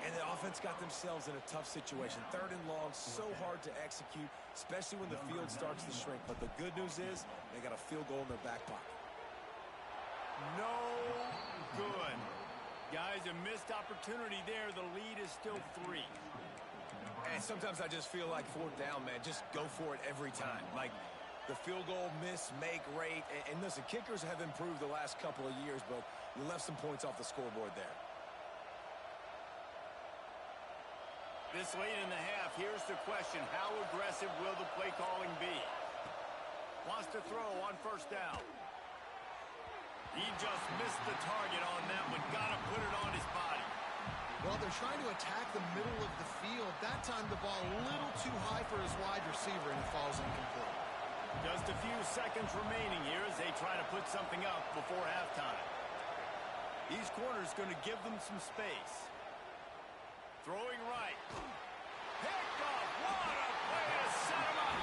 Speaker 2: And the offense got themselves in a tough situation. 3rd and long, so hard to execute, especially when the field starts to shrink. But the good news is they got a field goal in their back pocket.
Speaker 1: No good. Guys, a missed opportunity there. The lead is still 3.
Speaker 2: And sometimes I just feel like 4th down, man. Just go for it every time. Like the field goal miss, make rate. And listen, kickers have improved the last couple of years, but you left some points off the scoreboard there.
Speaker 1: This late in the half, here's the question. How aggressive will the play calling be? Wants to throw on 1st down. He just missed the target on that one. Got to put it on his body.
Speaker 3: Well, they're trying to attack the middle of the field. That time the ball a little too high for his wide receiver, and it falls incomplete.
Speaker 1: Just a few seconds remaining here as they try to put something up before halftime. These corners going to give them some space. Throwing right. Picked off. What a play to set him up.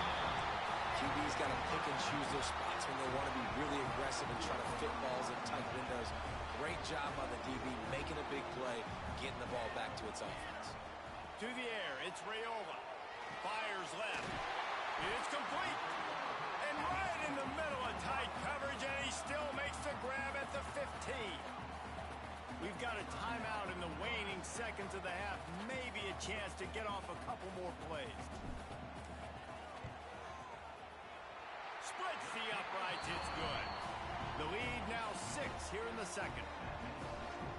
Speaker 2: QB's got to pick and choose their spots when they want to be really aggressive and try to fit balls in tight windows. Great job by the DB making a big play, getting the ball back to its offense.
Speaker 1: To the air, it's Raiola. Fires left. It's complete. And right in the middle of tight coverage, and he still makes the grab at the 15. We've got a timeout in the waning seconds of the half. Maybe a chance to get off a couple more plays. Splits the uprights. It's good. The lead now 6 here in the second.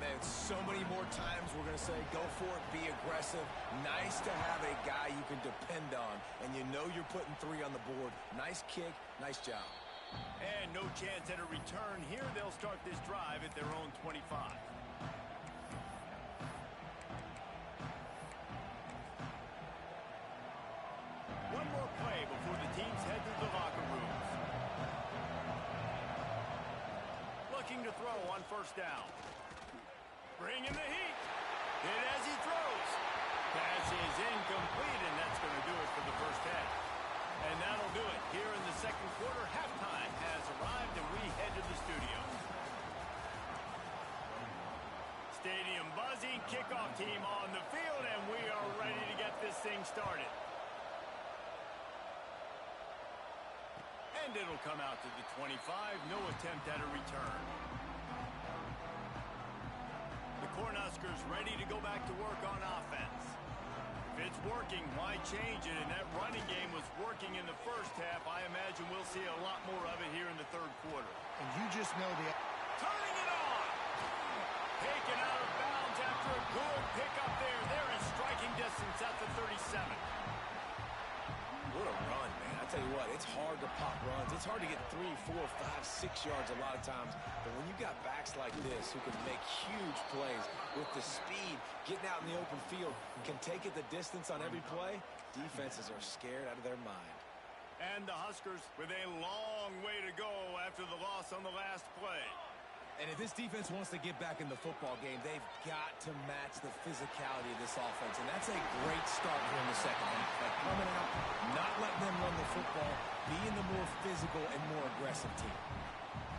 Speaker 2: Man, so many more times we're going to say, go for it, be aggressive. Nice to have a guy you can depend on, and you know you're putting 3 on the board. Nice kick, nice job.
Speaker 1: And no chance at a return here. They'll start this drive at their own 25. One more play before the teams head to the locker rooms. Looking to throw on first down. Bringing the heat. Hit as he throws. Pass is incomplete, and that's going to do it for the first half. And that'll do it here in the second quarter. Halftime has arrived, and we head to the studio. Stadium buzzing. Kickoff team on the field, and we are ready to get this thing started. And it'll come out to the 25. No attempt at a return. The Cornhuskers ready to go back to work on offense. If it's working, why change it? And that running game was working in the first half. I imagine we'll see a lot more of it here in the third quarter.
Speaker 3: And you just know the...
Speaker 1: Turning it on! Taken out of bounds after a good pickup there. They're in striking distance at the 37.
Speaker 2: What a run, man. I tell you what, it's hard to pop runs. It's hard to get 3, 4, 5, 6 yards a lot of times. But when you got backs like this who can make huge plays with the speed, getting out in the open field, and can take it the distance on every play, defenses are scared out of their mind.
Speaker 1: And the Huskers with a long way to go after the loss on the last play.
Speaker 2: And if this defense wants to get back in the football game, they've got to match the physicality of this offense. And that's a great start here in the second half. Like coming out, not letting them run the football, being the more physical and more aggressive team.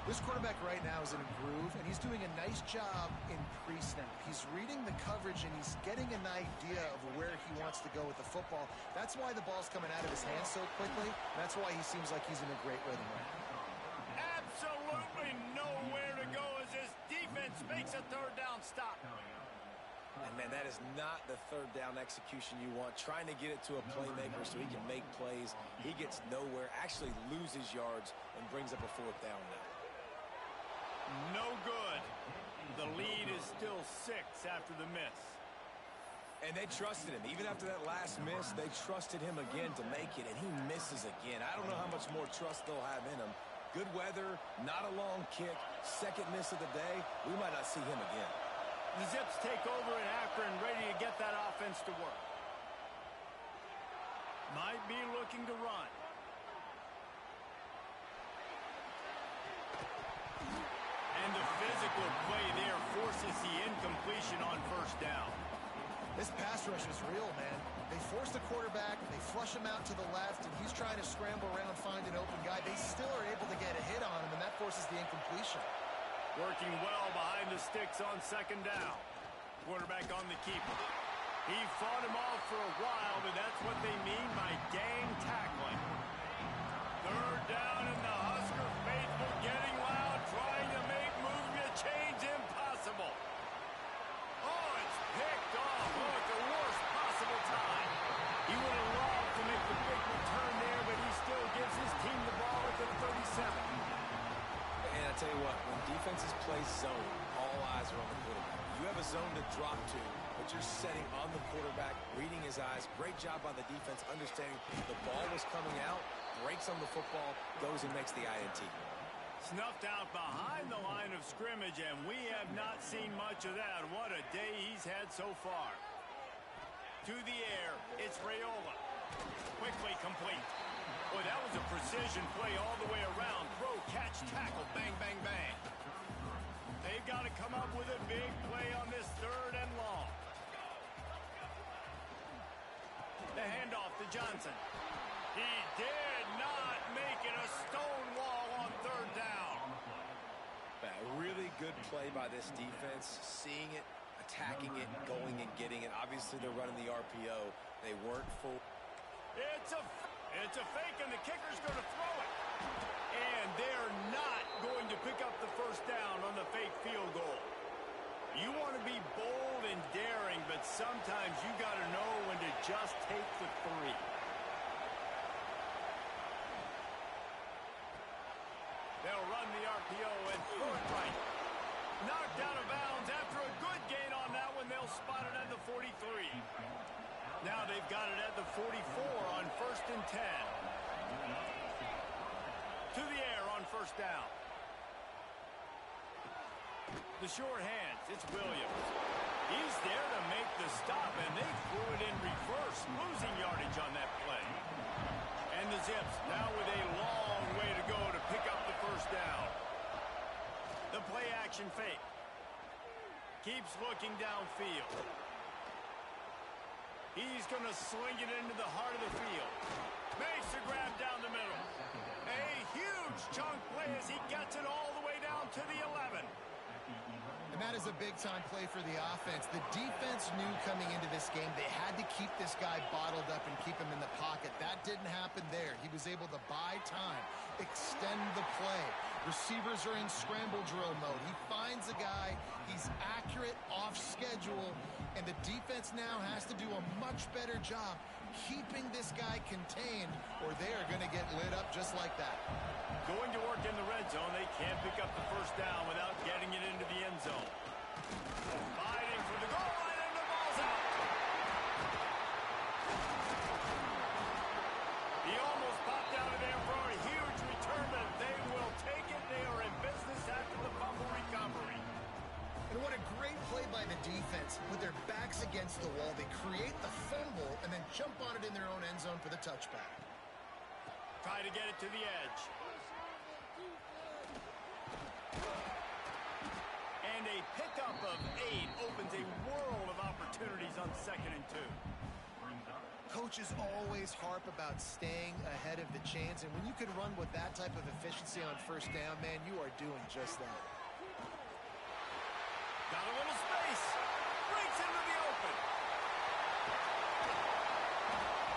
Speaker 3: This quarterback right now is in a groove, and he's doing a nice job in pre-snap. He's reading the coverage, and he's getting an idea of where he wants to go with the football. That's why the ball's coming out of his hands so quickly. That's why he seems like he's in a great rhythm right now.
Speaker 1: Absolutely nowhere to go as this defense makes a third down stop.
Speaker 2: And, man, that is not the third down execution you want. Trying to get it to a playmaker so he can make plays. He gets nowhere, actually loses yards, and brings up a fourth down now.
Speaker 1: No good. The lead is still 6 after the miss.
Speaker 2: And they trusted him. Even after that last miss, they trusted him again to make it, and he misses again. I don't know how much more trust they'll have in him. Good weather, not a long kick, second miss of the day. We might not see him again.
Speaker 1: The Zips take over in Akron, ready to get that offense to work. Might be looking to run. And the physical play there forces the incompletion on first down.
Speaker 3: This pass rush is real, man. They force the quarterback, they flush him out to the left, and he's trying to scramble around, find an open guy. They still are able to get a hit on him, and that forces the incompletion.
Speaker 1: Working well behind the sticks on second down. Quarterback on the keeper. He fought him off for a while, but that's what they mean by gang tackling. Third down, and the Husker faithful getting loud, trying to make movement change impossible. Oh, it's picked off. Oh, at the worst possible time. He would have loved to make the big return there, but he still gives his team the ball at the 37.
Speaker 2: And I tell you what, when defenses play zone, all eyes are on the quarterback. You have a zone to drop to, but you're setting on the quarterback, reading his eyes. Great job by the defense, understanding the ball was coming out, breaks on the football, goes and makes the INT.
Speaker 1: Snuffed out behind the line of scrimmage, and we have not seen much of that. What a day he's had so far. To the air, it's Raiola. Quickly complete. Boy, that was a precision play all the way around. Throw, catch, tackle, bang, bang, bang. They've got to come up with a big play on this third and long. The handoff to Johnson. He did not make it a stone wall on third down.
Speaker 2: A really good play by this defense, seeing it, attacking it, going and getting it. Obviously, they're running the RPO. They weren't full.
Speaker 1: It's a fake, and the kicker's going to throw it. And they're not going to pick up the first down on the fake field goal. You want to be bold and daring, but sometimes you got to know when to just take the 3. spotted at the 43. Now they've got it at the 44 on 1st and 10. To the air on 1st down. The short hands, it's Williams. He's there to make the stop, and they threw it in reverse, losing yardage on that play. And the Zips now with a long way to go to pick up the 1st down. The play action fake. Keeps looking downfield. He's going to sling it into the heart of the field. Makes the grab down the middle. A huge chunk play as he gets it all the way down to the 11.
Speaker 3: And that is a big-time play for the offense. The defense knew coming into this game they had to keep this guy bottled up and keep him in the pocket. That didn't happen there. He was able to buy time, extend the play. Receivers are in scramble drill mode. He finds a guy. He's accurate, off schedule, and the defense now has to do a much better job keeping this guy contained, or they are going to get lit up just like that.
Speaker 1: Going to work in the red zone, they can't pick up the 1st down without getting it into the end zone. Fighting for the goal line, and the ball's out. He almost popped out of there for a huge return, but they will take it. They are in business after the fumble recovery.
Speaker 3: And what a great play by the defense. With their backs against the wall, they create the fumble and then jump on it in their own end zone for the touchback.
Speaker 1: Try to get it to the edge. And a pickup of 8 opens a world of opportunities on 2nd and 2.
Speaker 3: Coaches always harp about staying ahead of the chains, and when you can run with that type of efficiency on 1st down, man, you are doing just that.
Speaker 1: Got a little space. Breaks into the open.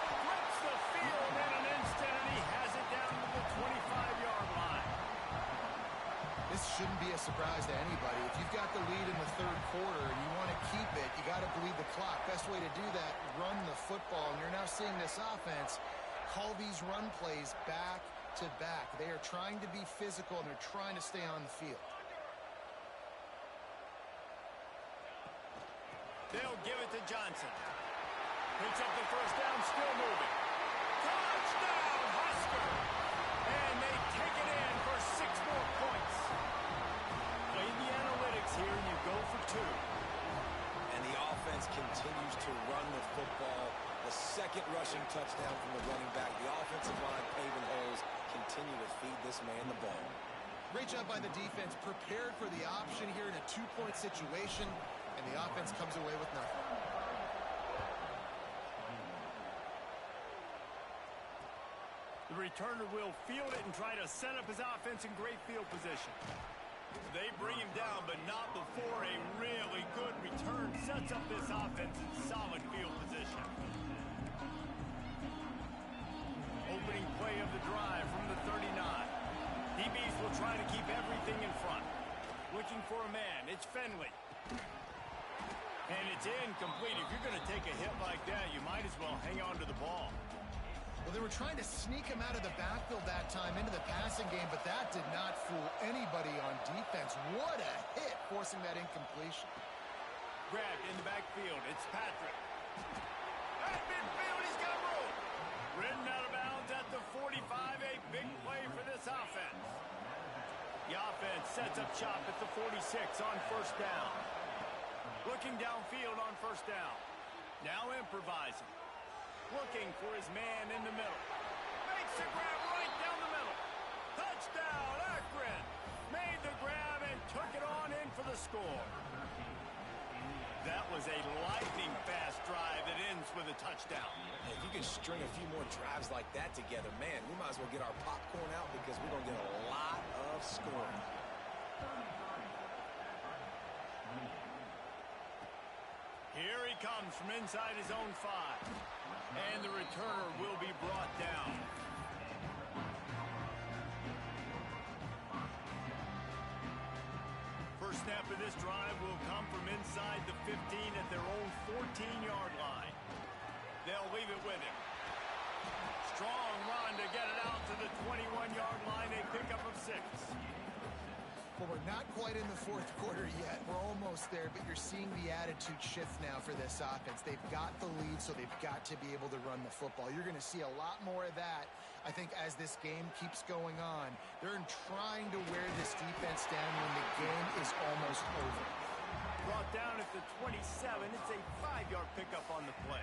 Speaker 1: Flips the field in an instant, and he has it down to the 25-yard line.
Speaker 3: This shouldn't be a surprise to anybody. If you've got the lead in the 3rd quarter and you want to keep it, you got to bleed the clock. Best way to do that, run the football. And you're now seeing this offense call these run plays back to back. They are trying to be physical, and they're trying to stay on the field.
Speaker 1: They'll give it to Johnson. Picks up the 1st down, still moving. Touchdown, Husker! And they take it in for 6 more points. Play the analytics here, and you go for 2.
Speaker 2: And the offense continues to run the football. The 2nd rushing touchdown from the running back. The offensive line paving holes. Continue to feed this man the ball.
Speaker 3: Great job by the defense. Prepared for the option here in a 2-point situation. And the offense comes away with nothing.
Speaker 1: The returner will field it and try to set up his offense in great field position. They bring him down, but not before a really good return sets up this offense in solid field position. Opening play of the drive from the 39. DBs will try to keep everything in front. Looking for a man. It's Finley. And it's incomplete. If you're going to take a hit like that, you might as well hang on to the ball.
Speaker 3: Well, they were trying to sneak him out of the backfield that time into the passing game, but that did not fool anybody on defense. What a hit, forcing that incompletion.
Speaker 1: Grabbed in the backfield. It's Patrick. At midfield, he's got room. Ridden out of bounds at the 45. A big play for this offense. The offense sets up shop at the 46 on 1st down. Looking downfield on 1st down. Now improvising. Looking for his man in the middle. Makes the grab right down the middle. Touchdown, Akron. Made the grab and took it on in for the score. That was a lightning-fast drive that ends with a touchdown.
Speaker 2: If you can string a few more drives like that together, man, we might as well get our popcorn out because we're going to get a lot of scoring.
Speaker 1: Here he comes from inside his own 5. And the returner will be brought down. First snap of this drive will come from inside the 15 at their own 14-yard line. They'll leave it with him. Strong run to get it out to the 21-yard line. A pickup of 6.
Speaker 3: Well, we're Not quite in the fourth quarter yet. We're almost there, but you're seeing the attitude shift now for this offense. They've got the lead, so they've got to be able to run the football. You're going to see a lot more of that, I think, as this game keeps going on. They're trying to wear this defense down when the game is almost over.
Speaker 1: Brought down at the 27. It's a 5-yard pickup on the play.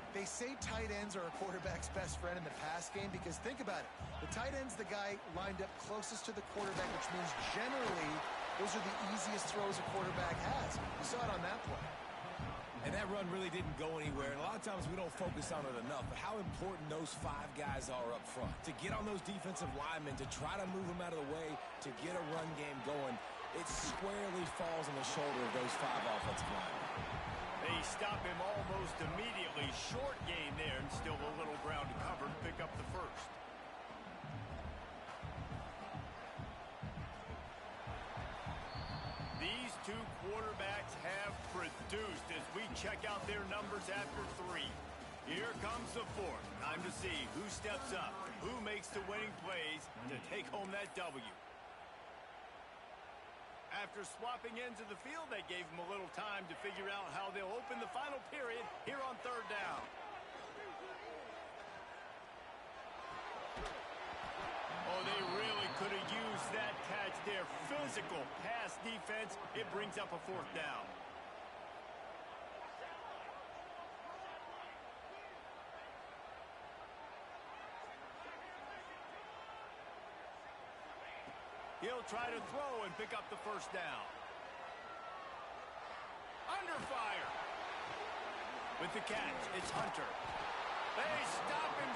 Speaker 3: They say tight ends are a quarterback's best friend in the pass game because think about it. The tight end's the guy lined up closest to the quarterback, which means generally those are the easiest throws a quarterback has. You saw it on that play.
Speaker 2: And that run really didn't go anywhere. And a lot of times we don't focus on it enough. But how important those 5 guys are up front. To get on those defensive linemen, to try to move them out of the way, to get a run game going, it squarely falls on the shoulder of those 5 offensive linemen.
Speaker 1: They stop him almost immediately. Short gain there, and still a little ground to cover to pick up the first. These 2 quarterbacks have produced as we check out their numbers after 3. Here comes the 4th. Time to see who steps up, who makes the winning plays to take home that W. After swapping ends of the field, they gave them a little time to figure out how they'll open the final period here on 3rd down. Oh, they really could have used that catch there. Physical pass defense. It brings up a 4th down. He'll try to throw and pick up the 1st down. Under fire. With the catch, it's Hunter. They stop him.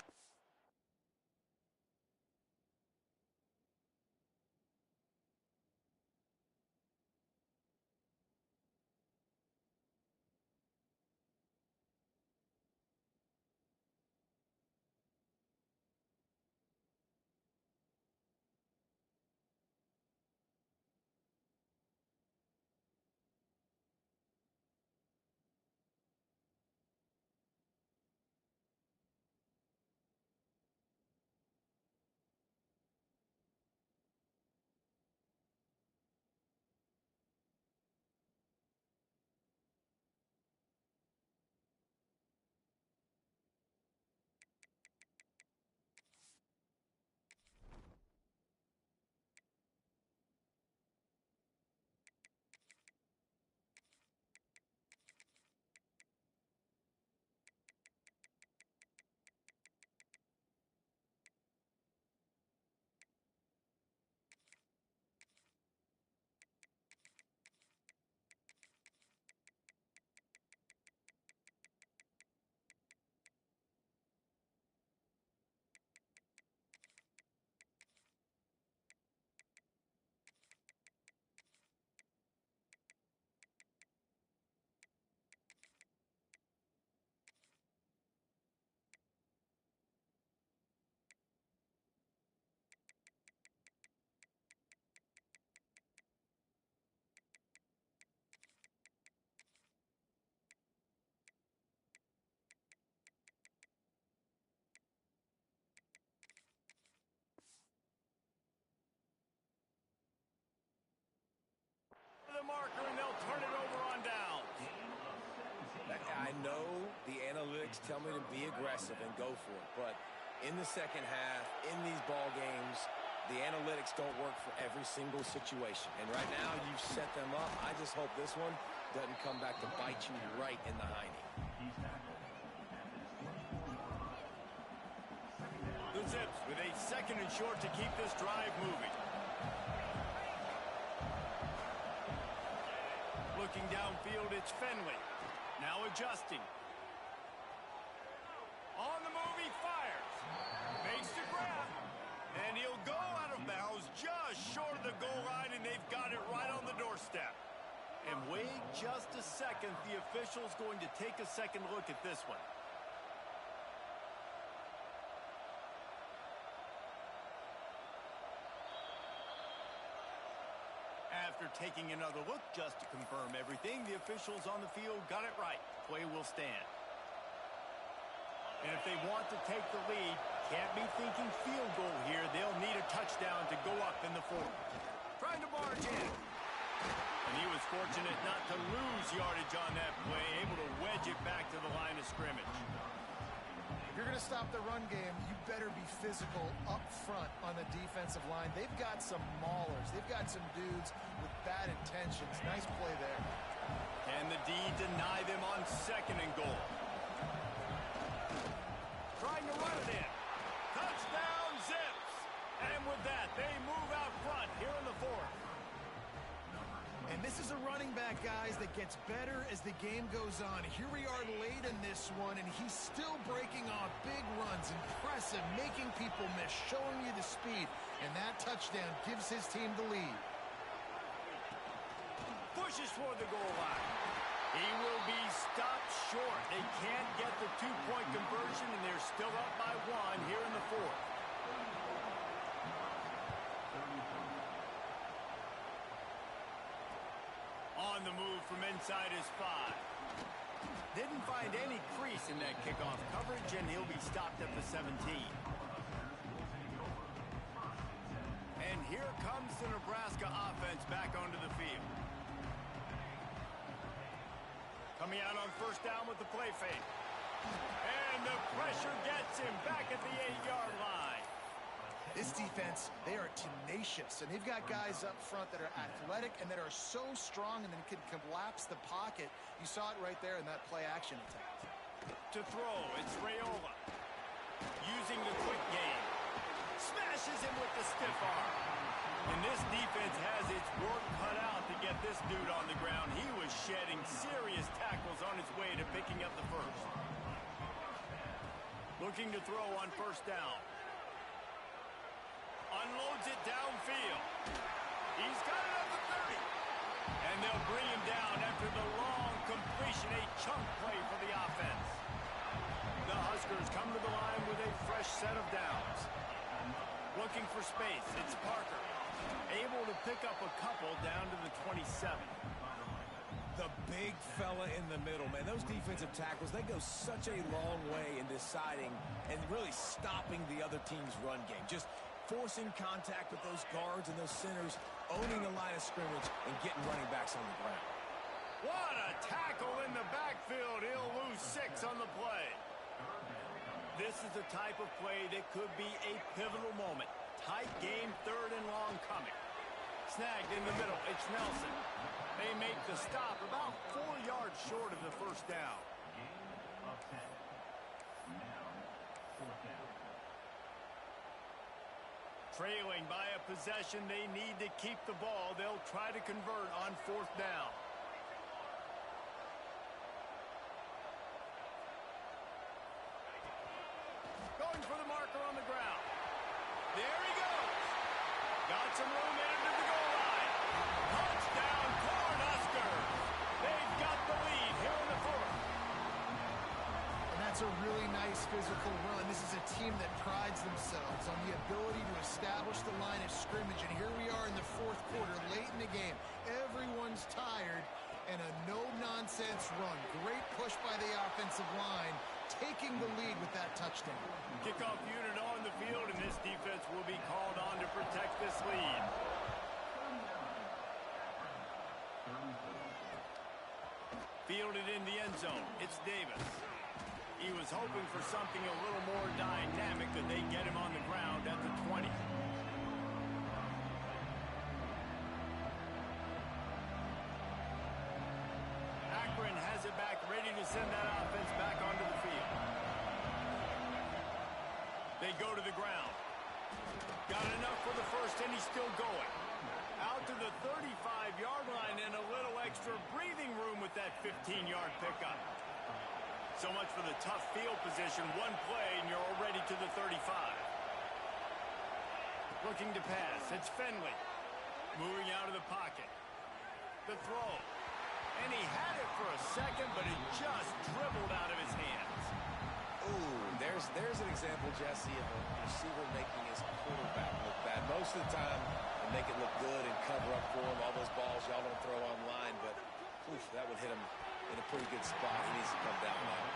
Speaker 1: The marker, and they'll turn it over on down.
Speaker 2: I know the analytics tell me to be aggressive and go for it, but in the second half, in these ball games, the analytics don't work for every single situation. And right now, you've set them up. I just hope this one doesn't come back to bite you right in the hiney.
Speaker 1: The Zips with a 2nd and short to keep this drive moving. Looking downfield, it's Finley. Now adjusting. On the move, he fires. Makes the grab. And he'll go out of bounds just short of the goal line, and they've got it right on the doorstep. And wait just a second. The official's going to take a second look at this one. After taking another look just to confirm everything, the officials on the field got it right. Play will stand. And if they want to take the lead, can't be thinking field goal here. They'll need a touchdown to go up in the 4th. Tries trying to barge in. And he was fortunate not to lose yardage on that play, able to wedge it back to the line of scrimmage.
Speaker 3: If you're going to stop the run game, you better be physical up front on the defensive line. They've got some maulers. They've got some dudes with bad intentions. Nice play there.
Speaker 1: And the D deny them on 2nd and goal. Trying to run it in. Touchdown, Zips. And with that, they move out front here in the 4th.
Speaker 3: And this is a running back, guys, that gets better as the game goes on. Here we are late in this one, and he's still breaking off big runs. Impressive, making people miss, showing you the speed. And that touchdown gives his team the lead.
Speaker 1: Pushes for the goal line. He will be stopped short. They can't get the 2-point conversion, and they're still up by 1 here in the 4th. On the move from inside his 5. Didn't find any crease in that kickoff coverage, and he'll be stopped at the 17. And here comes the Nebraska offense back onto the field. Coming out on 1st down with the play fake. And the pressure gets him back at the 8-yard line.
Speaker 3: This defense, they are tenacious, and they've got guys up front that are athletic and that are so strong and then can collapse the pocket. You saw it right there in that play-action attempt.
Speaker 1: To throw, it's Raiola. Using the quick game. Smashes him with the stiff arm. And this defense has its work cut out to get this dude on the ground. He was shedding serious tackles on his way to picking up the 1st. Looking to throw on 1st down. Unloads it downfield. He's got it at the 30. And they'll bring him down after the long completion, a chunk play for the offense. The Huskers come to the line with a fresh set of downs. Looking for space, it's Parker. Able to pick up a couple down to the 27.
Speaker 2: The big fella in the middle, man. Those defensive tackles, they go such a long way in deciding and really stopping the other team's run game. Just forcing contact with those guards and those centers, owning the line of scrimmage, and getting running backs on the ground.
Speaker 1: What a tackle in the backfield. He'll lose 6 on the play. This is the type of play that could be a pivotal moment. Tight game, 3rd and long coming. Snagged in the middle. It's Nelson. They make the stop about 4 yards short of the 1st down. Trailing by a possession, they need to keep the ball. They'll try to convert on 4th down. Going for the marker on the ground. There he goes. Got some room into the goal line. Touchdown, Cornhuskers. They've got the lead here in the 4th.
Speaker 3: And that's a really nice physical run. This is a team that prides themselves on the ability to establish the line of scrimmage. And here we are in the 4th quarter, late in the game. Everyone's tired, and a no-nonsense run. Great push by the offensive line, taking the lead with that touchdown.
Speaker 1: Kickoff unit on the field, and this defense will be called on to protect this lead. Fielded in the end zone. It's Davis. He was hoping for something a little more dynamic, that they get him on the ground at the 20. Akron has it back, ready to send that offense back onto the field. They go to the ground. Got enough for the 1st, and he's still going. Out to the 35-yard line, and a little extra breathing room with that 15-yard pickup. So much for the tough field position. One play, and you're already to the 35. Looking to pass. It's Finley. Moving out of the pocket. The throw. And he had it for a second, but it just dribbled out of his hands.
Speaker 2: Ooh, there's an example, Jesse, of a receiver making his quarterback look bad. Most of the time, they make it look good and cover up for him. All those balls y'all don't throw online, but oof, that would hit him in a pretty good spot. He needs to come down now.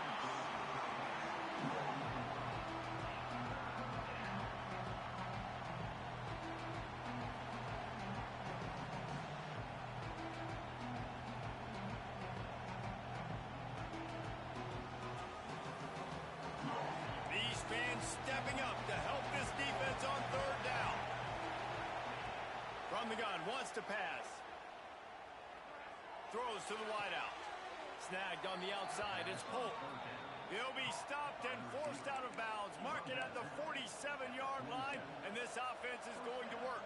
Speaker 1: And stepping up to help this defense on third down. From the gun, wants to pass. Throws to the wideout. Snagged on the outside. It's Polk. He'll be stopped and forced out of bounds. Mark it at the 47-yard line, and this offense is going to work.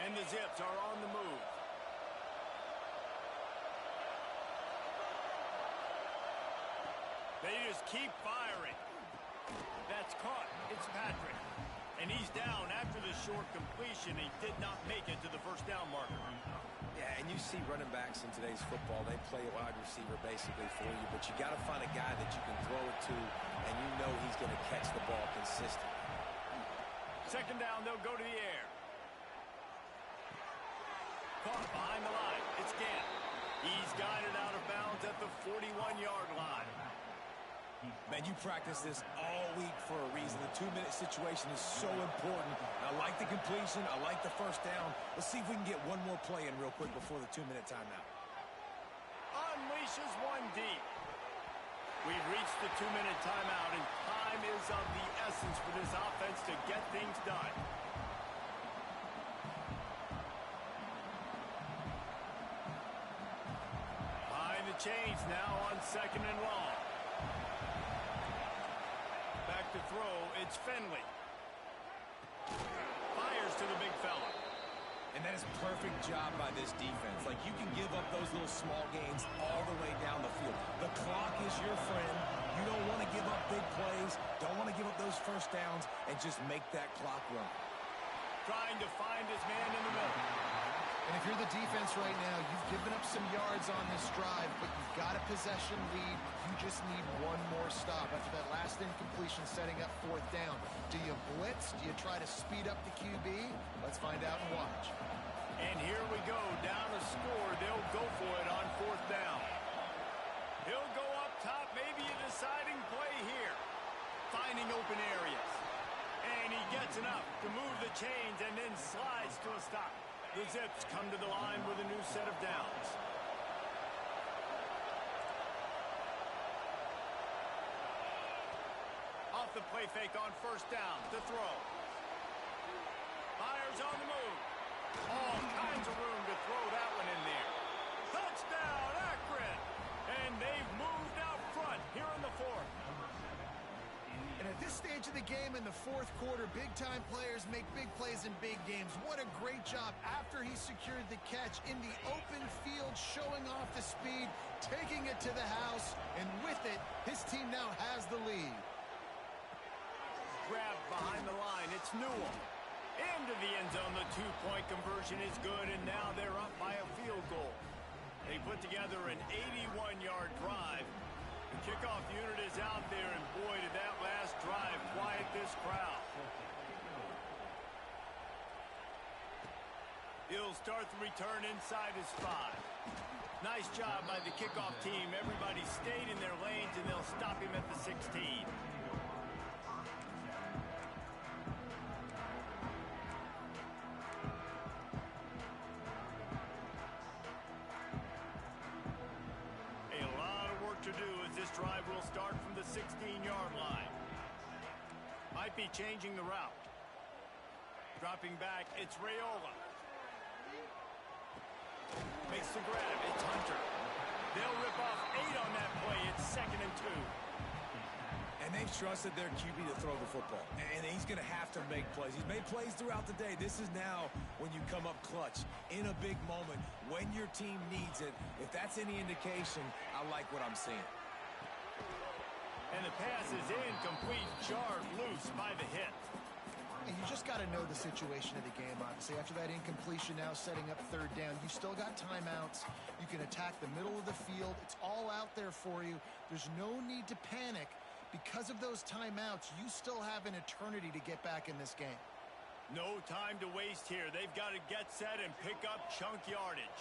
Speaker 1: And the Zips are on the move. They just keep firing. That's caught. It's Patrick. And he's down after the short completion. He did not make it to the first down marker.
Speaker 2: Yeah, and you see running backs in today's football, they play a wide receiver basically for you, but you got to find a guy that you can throw it to, and you know he's going to catch the ball consistently.
Speaker 1: Second down, they'll go to the air. Caught behind the line. It's Gant. He's guided out of bounds at the 41-yard line.
Speaker 2: Man, you practice this all week for a reason. The 2-minute situation is so important. I like the completion. I like the first down. Let's see if we can get one more play in real quick before the 2-minute timeout.
Speaker 1: Unleashes one deep. We've reached the 2-minute timeout, and time is of the essence for this offense to get things done. Behind the chains now on second and long. Back to throw, it's Finley. Fires to the big fella.
Speaker 2: And that is a perfect job by this defense. Like, you can give up those little small gains all the way down the field. The clock is your friend. You don't want to give up big plays. Don't want to give up those first downs and just make that clock run.
Speaker 1: Trying to find his man in the middle.
Speaker 3: And if you're the defense right now, you've given up some yards on this drive, but you've got a possession lead. You just need one more stop after that last incompletion setting up fourth down. Do you blitz? Do you try to speed up the QB? Let's find out and watch.
Speaker 1: And here we go, down a score. They'll go for it on fourth down. He'll go up top, maybe a deciding play here. Finding open areas. And he gets enough to move the chains and then slides to a stop. The Zips come to the line with a new set of downs. Off the play fake on first down to throw. Fires on the move. All kinds of room to throw that one in there. Touchdown, Akron! And they've moved out front here in the fourth.
Speaker 3: And at this stage of the game in the fourth quarter, big-time players make big plays in big games. What a great job after he secured the catch in the open field, showing off the speed, taking it to the house, and with it, his team now has the lead.
Speaker 1: Grabbed behind the line, it's Newell. Into the end zone, the two-point conversion is good, and now they're up by a field goal. They put together an 81-yard drive. The kickoff unit is out there, and boy, did that last drive quiet this crowd. He'll start the return inside his 5. Nice job by the kickoff team. Everybody stayed in their lanes, and they'll stop him at the 16. To do as this drive will start from the 16-yard line. Might be changing the route. Dropping back, it's Raiola. Makes the grab, it's Hunter. They'll rip off 8 on that play. It's 2nd and 2.
Speaker 2: And they've trusted their QB to throw the football. And he's going to have to make plays. He's made plays throughout the day. This is now when you come up clutch in a big moment when your team needs it. If that's any indication, I like what I'm seeing.
Speaker 1: And the pass is incomplete, jarred loose by the hit.
Speaker 3: And you just got to know the situation of the game, obviously. After that incompletion, now setting up third down, you still got timeouts. You can attack the middle of the field. It's all out there for you. There's no need to panic. Because of those timeouts, you still have an eternity to get back in this game.
Speaker 1: No time to waste here. They've got to get set and pick up chunk yardage.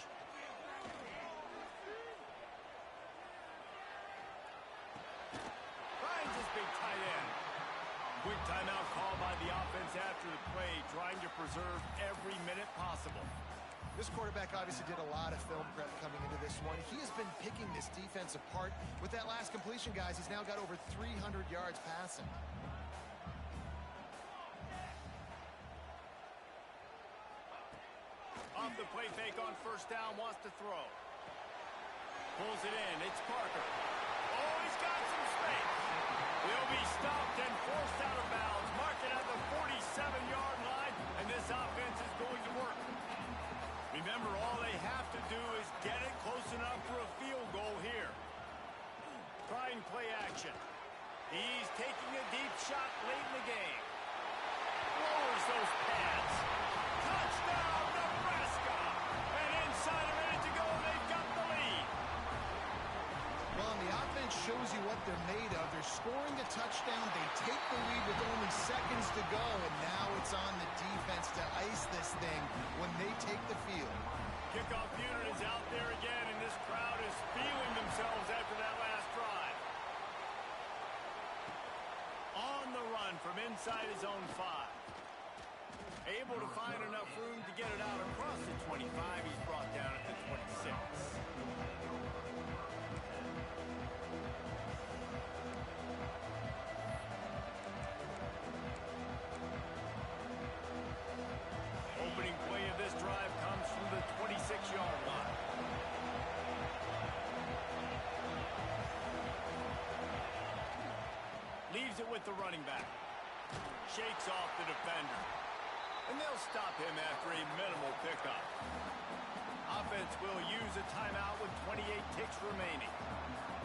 Speaker 1: Finds his big tight end. Quick timeout call by the offense after the play, trying to preserve every minute possible.
Speaker 3: This quarterback obviously did a lot of film prep coming into this one. He has been picking this defense apart. With that last completion, guys, he's now got over 300 yards passing.
Speaker 1: Off the play fake on first down, wants to throw. Pulls it in, it's Parker. Oh, he's got some space. Will be stopped and forced out of bounds. Mark it at the 47-yard line, and this offense is going to work. Remember, all they have to do is get it close enough for a field goal here. Trying play action. He's taking a deep shot late in the game. Lowers those pads. Touchdown, Nebraska! And inside a minute to go, they've got the lead.
Speaker 3: Well, and the offense shows you what they're made of. They're scoring the touchdown. They take the lead with only seconds to go, and now it's on the defense to ice this thing when they take the field.
Speaker 1: Kickoff unit is out there again, and this crowd is feeling themselves after that last drive. On the run from inside his own 5. Able to find enough room to get it out across the 25. He's brought down at the 26. Opening play of this drive comes from the 26-yard line. Leaves it with the running back. Shakes off the defender. And they'll stop him after a minimal pickup. Offense will use a timeout with 28 ticks remaining.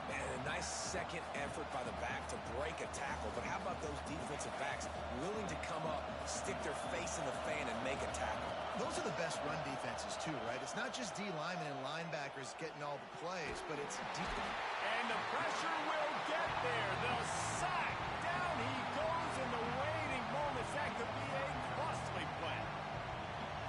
Speaker 2: And a nice second effort by the back to break a tackle. But how about those defensive backs willing to come up, stick their face in the fan, and make a tackle?
Speaker 3: Those are the best run defenses, too, right? It's not just D linemen and linebackers getting all the plays, but it's deep.
Speaker 1: And the pressure will get there. The sack. Down he goes in the waiting moments. That could be a costly play.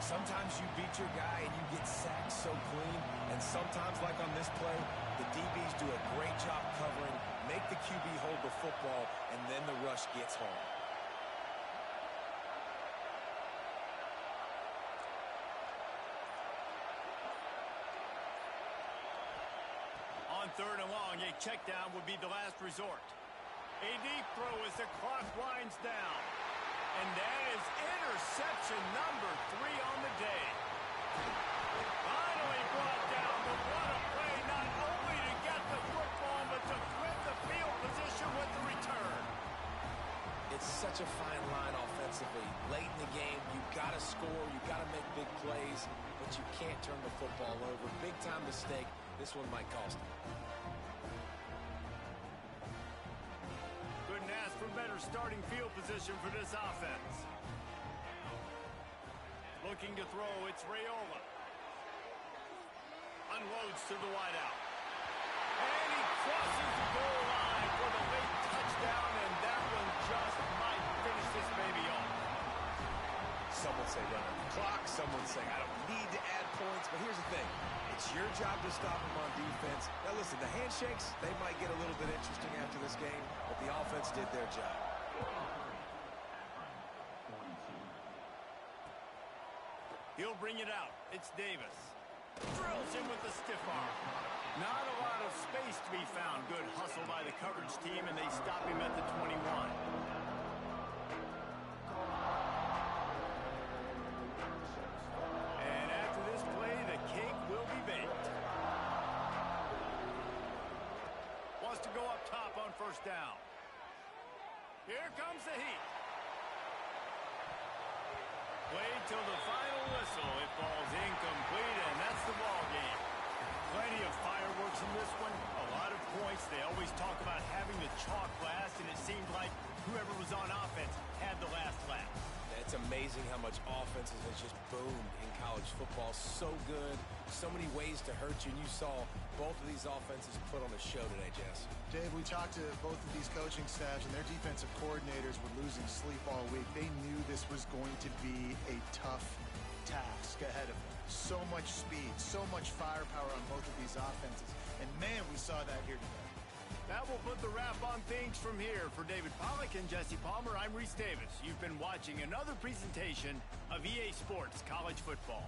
Speaker 2: Sometimes you beat your guy and you get sacked so clean, and sometimes, like on this play, the DBs do a great job covering, make the QB hold the football, and then the rush gets home.
Speaker 1: On third and long, a check down would be the last resort. A deep throw as the clock winds down. And that is interception number 3 on the day. Finally brought down, but what a play, not only to get the football, but to flip the field position with the return.
Speaker 2: It's such a fine line offensively. Late in the game, you've got to score, you've got to make big plays, but you can't turn the football over. Big-time mistake. This one might cost him.
Speaker 1: Couldn't ask for better starting field position for this offense. Looking to throw, it's Raiola. Unloads to the wideout. And he crosses the goal line for the late touchdown, and that one just might finish this baby off.
Speaker 2: Some would say run the clock. Some would say I don't need to add points. But here's the thing. It's your job to stop them on defense. Now, listen, the handshakes, they might get a little bit interesting after this game, but the offense did their job.
Speaker 1: He'll bring it out. It's Davis. Drills him with the stiff arm. Not a lot of space to be found. Good hustle by the coverage team, and they stop him at the 21. And after this play, the cake will be baked. Wants to go up top on first down. Here comes the heat. Played till the final whistle. It falls incomplete, and that's the ball game. Plenty of fireworks in this one. A lot of points. They always talk about having the chalk last, and it seemed like whoever was on offense had the last laugh.
Speaker 2: It's amazing how much offenses has just boomed in college football. So good. So many ways to hurt you. And you saw both of these offenses put on a show today, Jess.
Speaker 3: Dave, we talked to both of these coaching staffs, and their defensive coordinators were losing sleep all week. They knew this was going to be a tough task ahead of them. So much speed, so much firepower on both of these offenses. And, man, we saw that here today.
Speaker 1: That will put the wrap on things from here. For David Pollack and Jesse Palmer, I'm Reese Davis. You've been watching another presentation of EA Sports College Football.